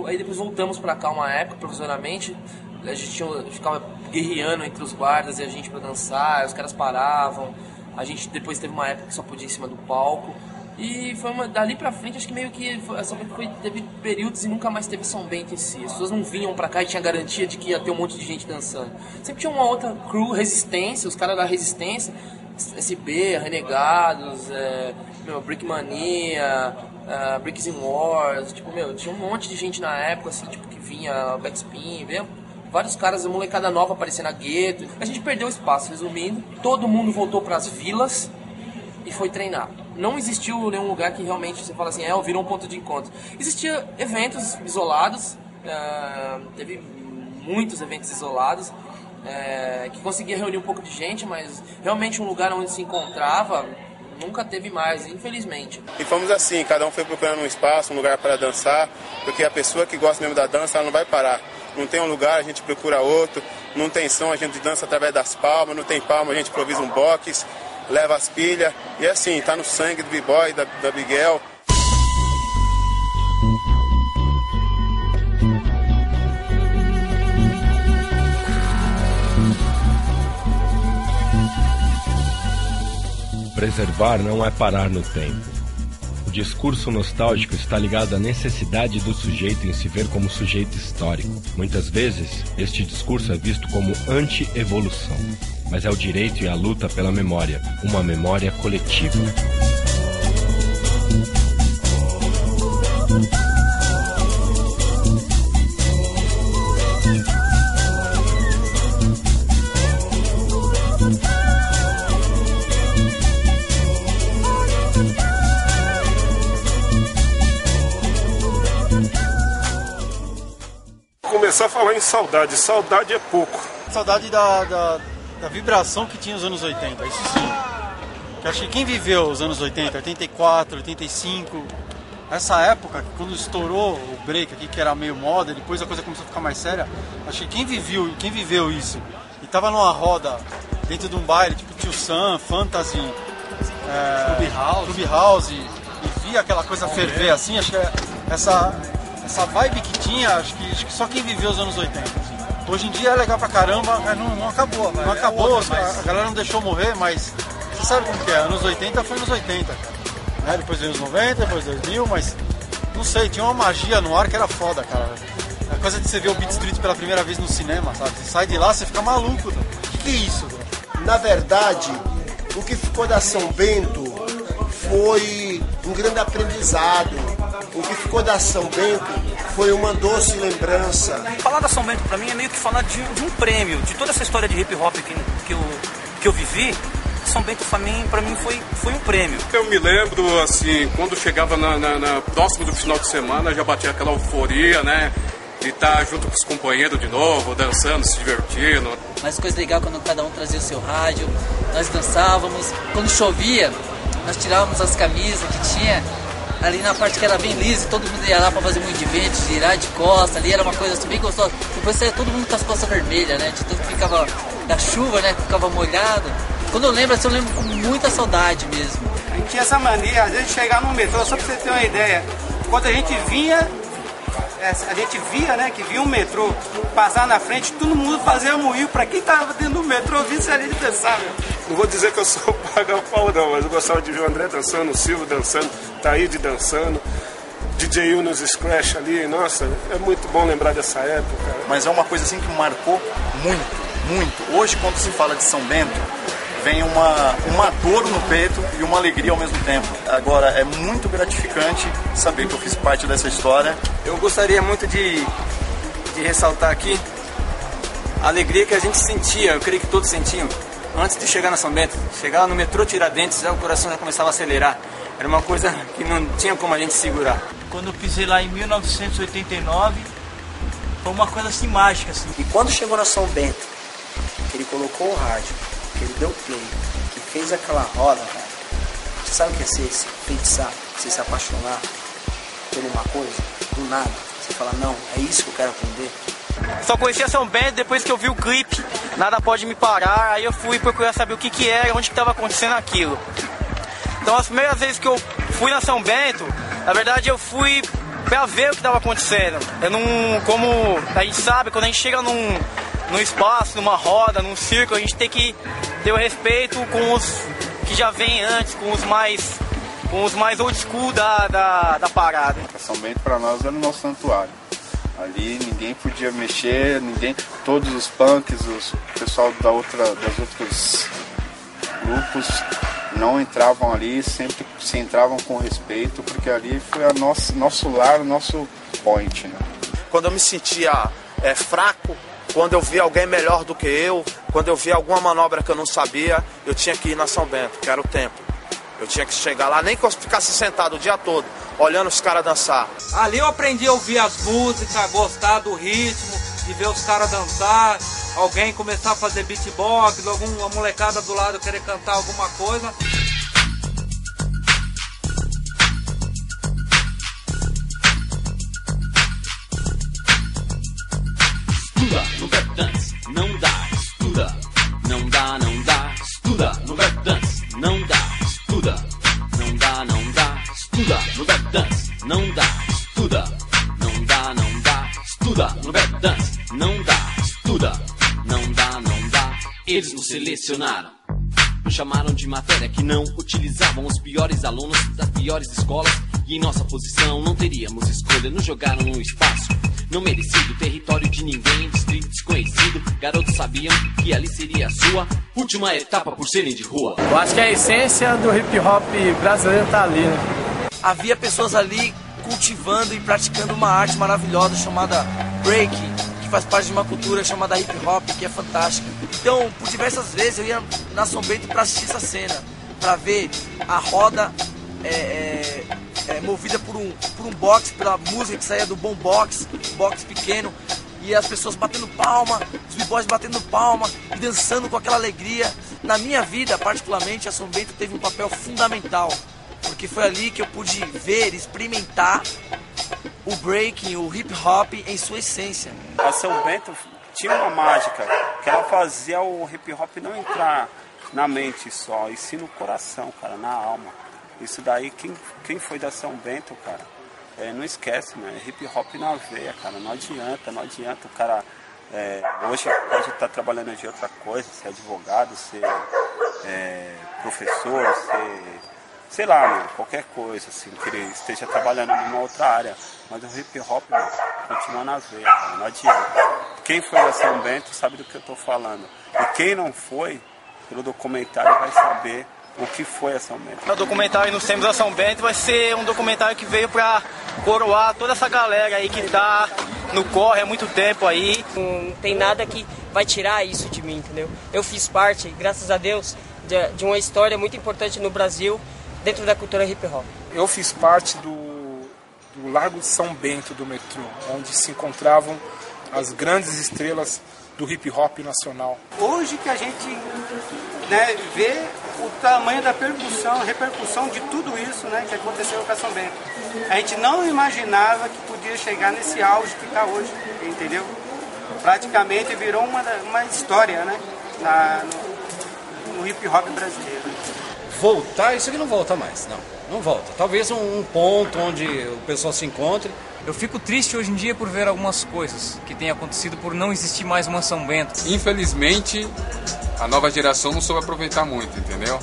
aí depois voltamos pra cá uma época, provisoriamente. A gente ficava guerreando entre os guardas e a gente pra dançar, os caras paravam. A gente depois teve uma época que só podia ir em cima do palco. E foi dali pra frente, acho que meio que teve períodos e nunca mais teve São Bento em si. As pessoas não vinham pra cá e tinha garantia de que ia ter um monte de gente dançando. Sempre tinha uma outra crew, Resistência, os caras da Resistência, SB, Renegados, Brickmania, Bricks and Wars, tipo, tinha um monte de gente na época, assim, tipo, que vinha, Backspin, veio vários caras, a molecada nova aparecendo na gueto. A gente perdeu espaço, resumindo, todo mundo voltou pras vilas e foi treinar. Não existiu nenhum lugar que realmente você fala assim, virou um ponto de encontro. Existia eventos isolados, teve muitos eventos isolados, que conseguia reunir um pouco de gente, mas realmente um lugar onde se encontrava nunca teve mais, infelizmente. E fomos assim, cada um foi procurando um espaço, um lugar para dançar, porque a pessoa que gosta mesmo da dança, ela não vai parar. Não tem um lugar, a gente procura outro, não tem som, a gente dança através das palmas, não tem palma, a gente improvisa um box, leva as pilhas, e assim, tá no sangue do B-Boy, da Biguel. Preservar não é parar no tempo. O discurso nostálgico está ligado à necessidade do sujeito em se ver como sujeito histórico. Muitas vezes, este discurso é visto como anti-evolução, mas é o direito e a luta pela memória, uma memória coletiva. Começar a falar em saudade. Saudade é pouco. Saudade da vibração que tinha os anos 80, isso sim. Que acho que quem viveu os anos 80, 84, 85, essa época, quando estourou o break aqui, que era meio moda, depois a coisa começou a ficar mais séria, acho que quem viveu isso e tava numa roda dentro de um baile, tipo Tio Sam, Fantasy, Club House, e via aquela coisa ferver assim, acho que essa vibe que tinha, acho que só quem viveu os anos 80. Assim. Hoje em dia é legal pra caramba, mas não acabou. Não acabou, a galera não deixou morrer, mas você sabe como que é, anos 80 foi anos 80, cara. Depois veio os 90, depois 2000, mas não sei, tinha uma magia no ar que era foda, cara. A coisa de você ver o Beat Street pela primeira vez no cinema, sabe? Você sai de lá, você fica maluco. O que é isso? Na verdade, o que ficou da São Bento foi um grande aprendizado. O que ficou da São Bento foi uma doce lembrança. Falar da São Bento pra mim é meio que falar de um prêmio, de toda essa história de hip hop que eu vivi. São Bento pra mim foi um prêmio. Eu me lembro, assim, quando chegava próximo do final de semana, já batia aquela euforia, né? De estar junto com os companheiros de novo, dançando, se divertindo. Mas coisa legal quando cada um trazia o seu rádio, nós dançávamos. Quando chovia, nós tirávamos as camisas que tinha ali na parte que era bem lisa, todo mundo ia lá pra fazer muito evento, girar de costa, ali era uma coisa assim bem gostosa. Depois saía todo mundo com as costas vermelhas, né? De tanto que ficava da chuva, né? Ficava molhado. Quando eu lembro, assim, eu lembro com muita saudade mesmo. A gente tinha essa mania, às vezes, chegar no metrô, só pra você ter uma ideia. Quando a gente via, né, que via um metrô passar na frente, todo mundo fazia moinho. Pra quem tava dentro do metrô, visse ali de pensar, meu. Não vou dizer que eu sou paga-pau não, mas eu gostava de ver o André dançando, o Silvio dançando, Taíde dançando, DJ U nos Scratch ali, nossa, é muito bom lembrar dessa época. Mas é uma coisa assim que marcou muito. Hoje, quando se fala de São Bento, vem uma dor no peito e uma alegria ao mesmo tempo. Agora, é muito gratificante saber que eu fiz parte dessa história. Eu gostaria muito de ressaltar aqui a alegria que a gente sentia, eu creio que todos sentiam, antes de chegar na São Bento. Chegar no metrô Tiradentes, já o coração já começava a acelerar. Era uma coisa que não tinha como a gente segurar. Quando eu pisei lá em 1989, foi uma coisa assim mágica. Assim. E quando chegou na São Bento, que ele colocou o rádio, que ele deu play, que fez aquela roda, cara, você sabe o que é ser? Se feitiçar, você se apaixonar por uma coisa, do nada. Você fala, não, é isso que eu quero aprender. Só conheci a São Bento depois que eu vi o clipe, Nada Pode Me Parar, aí eu fui procurar saber o que era, onde estava acontecendo aquilo. Então as primeiras vezes que eu fui na São Bento, na verdade eu fui pra ver o que estava acontecendo. Eu não, como a gente sabe, quando a gente chega no espaço, numa roda, num circo, a gente tem que ter o respeito com os que já vêm antes, com os mais old school da parada. São Bento para nós era o nosso santuário. Ali ninguém podia mexer, todos os punks, o pessoal das outros grupos não entravam ali, sempre se entravam com respeito, porque ali foi nosso lar, o nosso point, né? Quando eu me sentia fraco, quando eu via alguém melhor do que eu, quando eu via alguma manobra que eu não sabia, eu tinha que ir na São Bento, que era o templo. Eu tinha que chegar lá, nem que eu ficasse sentado o dia todo, olhando os caras dançar. Ali eu aprendi a ouvir as músicas, gostar do ritmo, de ver os caras dançar, alguém começar a fazer beatbox, alguma molecada do lado querer cantar alguma coisa. Estuda no Rap Dance, não dá, estuda, não dá, estuda no Rap Dance, não dá, estuda, não dá, estuda no Rap Dance, não dá, estuda, não dá, estuda no Rap Dance, não dá, estuda, não dá, eles nos selecionaram. Nos chamaram de matéria que não utilizavam os piores alunos das piores escolas. E em nossa posição não teríamos escolha. Nos jogaram no espaço não merecido, território de ninguém, distrito desconhecido. Garotos sabiam que ali seria a sua última etapa por serem de rua. Eu acho que a essência do hip hop brasileiro tá ali, né? Havia pessoas ali cultivando e praticando uma arte maravilhosa chamada breaking, que faz parte de uma cultura chamada hip hop, que é fantástica. Então, por diversas vezes eu ia na São Bento para assistir essa cena, para ver a roda movida por um box, pela música que saía do bom box pequeno, e as pessoas batendo palma, os b-boys batendo palma e dançando com aquela alegria. Na minha vida, particularmente, a São Bento teve um papel fundamental, porque foi ali que eu pude ver, experimentar o breaking, o hip hop em sua essência. A São Bento tinha uma mágica, que ela fazia o hip hop não entrar na mente só, e sim no coração, cara, na alma. Isso daí, quem foi da São Bento, cara, não esquece, né? Hip hop na veia, cara, não adianta o cara hoje pode estar trabalhando de outra coisa, ser advogado, ser professor, sei lá, mano, qualquer coisa, assim, que ele esteja trabalhando numa outra área, mas o hip hop, mano, continua na veia, cara, não adianta. Quem foi da São Bento sabe do que eu tô falando, e quem não foi, pelo documentário vai saber o que foi a São Bento. O documentário Nos Tempos da São Bento vai ser um documentário que veio pra coroar toda essa galera aí que tá no corre há muito tempo aí. Não tem nada que vai tirar isso de mim, entendeu? Eu fiz parte, graças a Deus, de uma história muito importante no Brasil, dentro da cultura hip hop. Eu fiz parte do Largo de São Bento do metrô, onde se encontravam as grandes estrelas do hip hop nacional. Hoje que a gente vê o tamanho da repercussão de tudo isso, né, que aconteceu com a São Bento. A gente não imaginava que podia chegar nesse auge que está hoje, entendeu? Praticamente virou uma história, né, no hip hop brasileiro. Voltar, isso aqui não volta mais, não volta. Talvez um ponto onde o pessoal se encontre. Eu fico triste hoje em dia por ver algumas coisas que têm acontecido por não existir mais uma São Bento. Infelizmente, a nova geração não soube aproveitar muito, entendeu?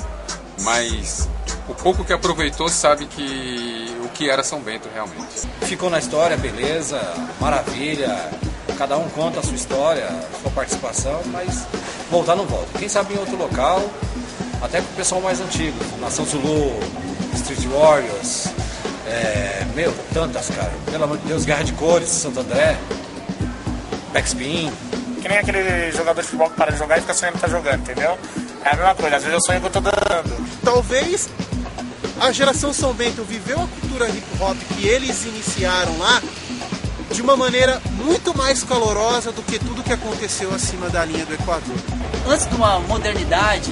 Mas o pouco que aproveitou sabe o que era São Bento realmente. Ficou na história, beleza, maravilha. Cada um conta a sua história, a sua participação, mas voltar não volta. Quem sabe em outro local, até com o pessoal mais antigo. Nação Zulu, Street Warriors... tantas, cara. Pelo amor de Deus, Guerra de Cores, Santo André, Backspin. Que nem aquele jogador de futebol que para de jogar e fica sonhando que tá jogando, entendeu? É a mesma coisa, às vezes eu sonho que eu tô dando. Talvez a geração São Bento viveu a cultura hip hop que eles iniciaram lá de uma maneira muito mais calorosa do que tudo que aconteceu acima da linha do Equador. Antes de uma modernidade,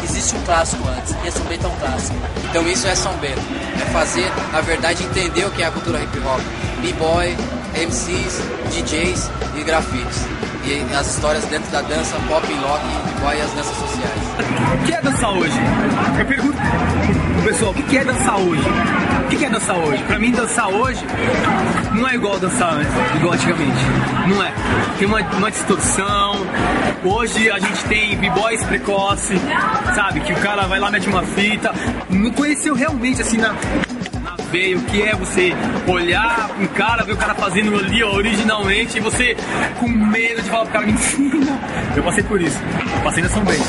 existe um clássico antes, e a São Bento é um clássico. Então isso é São Bento, é fazer, na verdade, entender o que é a cultura hip hop. B-boy, MCs, DJs e grafites. E as histórias dentro da dança, pop, rock, b-boy e as danças sociais. O que é dançar hoje? Eu pergunto pro pessoal, o que é dançar hoje? O que é dançar hoje? Pra mim, dançar hoje não é igual dançar igual antigamente. Não é. Tem uma distorção. Hoje a gente tem b-boys precoce, sabe? Que o cara vai lá, mete uma fita. Não conheceu realmente assim na veia o que é você olhar um cara, ver o cara fazendo ali ó, originalmente e você com medo de falar pro cara, me ensina. Eu passei por isso. Passei na São Bento.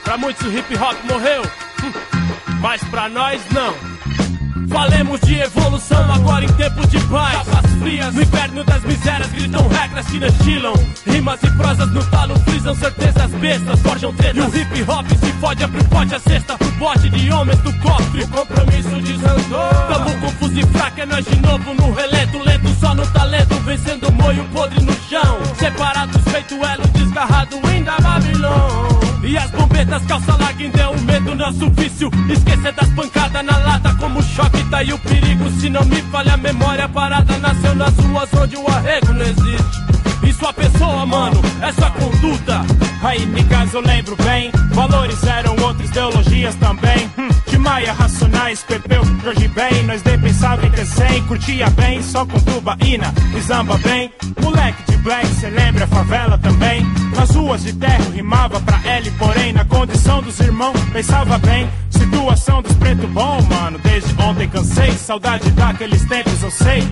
Pra muitos o hip hop morreu, mas pra nós não. Falemos de evolução agora em tempos de paz. Capas frias, no inverno das misérias gritam regras que destilam. Rimas e prosas no talo frisam certezas bestas, forjam tretas. E o hip hop se fode, abre o pote a cesta pro bote de homens do cofre. O compromisso desandou. Tamo confuso e fraco, é nós de novo no relento. Lento só no talento, vencendo o moio podre no chão. Separados feito elo desgarrado ainda Babilônia. E as bombetas calça larga deu o medo, nosso vício. Esquecer das pancadas na lata como choque, tá aí o perigo. Se não me falha a memória, a parada nasceu nas ruas onde o arrego não existe. E sua pessoa, mano, é sua conduta. Aí, niggas, eu lembro bem. Valores eram outras, ideologias também. De Maia, Racionais, Pepeu, Jorge Ben. Nós nem pensava em ter 100, curtia bem, só com tubaína e zamba bem. Moleque de black, cê lembra a favela também. Nas ruas de terra rimava pra L, porém na condição dos irmãos pensava bem. Situação dos preto bom, mano, desde ontem cansei. Saudade daqueles tempos, eu sei.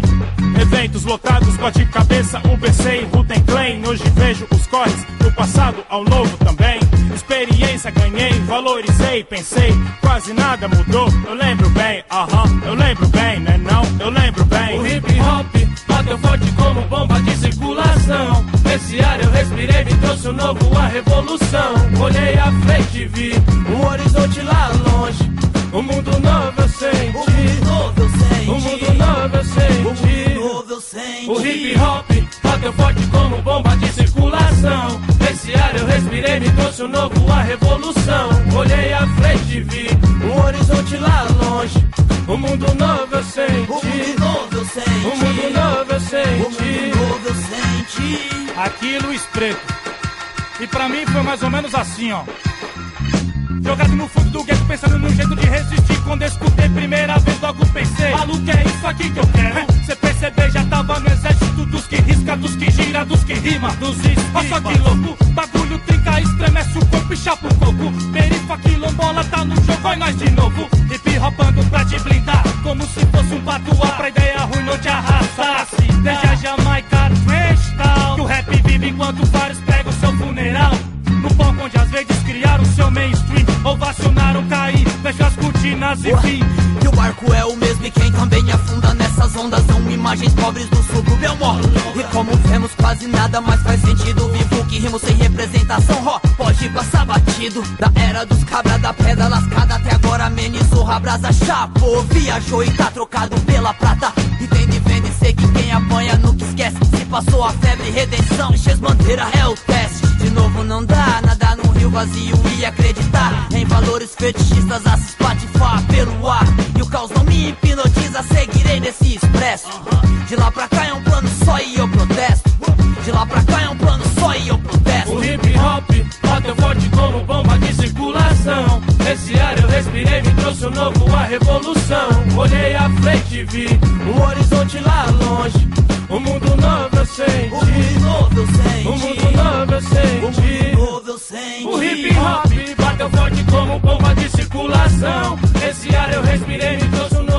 Eventos lotados, bate cabeça, UBC, Ruten Klein. Hoje vejo os corres do passado ao novo também. Experiência ganhei, valorizei, pensei, quase nada mudou. Eu lembro bem, eu lembro bem, né não? Eu lembro bem. O hip hop bateu forte como bomba de circulação. Nesse ar eu respirei, me trouxe um novo, a revolução. Olhei à frente e vi um horizonte lá longe. Um mundo novo eu senti. Um mundo novo eu senti. O hip hop bateu forte como bomba de circulação. Nesse ar eu respirei, me trouxe um novo, a revolução. Olhei à frente e vi um horizonte lá longe. Um mundo novo eu senti. Um mundo novo eu senti. Aqui Luiz Preto. E pra mim foi mais ou menos assim, ó. Jogado no fundo do gueto, pensando num jeito de resistir. Quando eu escutei primeira vez, logo pensei, maluco, é isso aqui que eu quero. Cê perceber, já tava no exército dos que risca, dos que gira, dos que rima, dos esquiva. Olha só que louco, bagulho trinca, estremece o corpo e chapa o coco. Perifa, quilombola, tá no jogo, vai nós de novo. Hip hopando pra te blindar, como se fosse um patuá. Pra ideia ruim não te arrastar. Desde a Jamaica, trash tal. Que o rap vive enquanto vários pregam seu funeral. No palco onde às vezes criaram seu mainstream, ovacionaram cair, fecha as cortinas e fim. E o barco é o mesmo e quem também afunda nessas ondas são imagens pobres do subúrbio, eu morro. E como vemos quase nada mais faz sentido, vivo que rimo sem representação, pode passar batido. Da era dos cabras da pedra lascada até agora amenizou, a brasa chapou, viajou e tá trocado pela prata. E tem de vender, sei que quem apanha nunca esquece. Se passou a febre, redenção, enche as bandeiras, é o teste. De novo não dá, nadar num rio vazio e acreditar em valores fetichistas a se espatifar pelo ar. E o caos não me hipnotiza, seguirei nesse expresso. De lá pra cá é um plano só e eu protesto. De lá pra cá é um plano só e eu protesto. O hip hop bateu forte como bomba de circulação. Nesse ar eu respirei, me trouxe um novo, a revolução. Olhei à frente e vi um horizonte lá longe. Um mundo novo eu senti. Um mundo novo eu senti. Um mundo novo eu senti. O hip hop bateu forte como bomba de circulação. Nesse ar eu respirei, me trouxe um novo.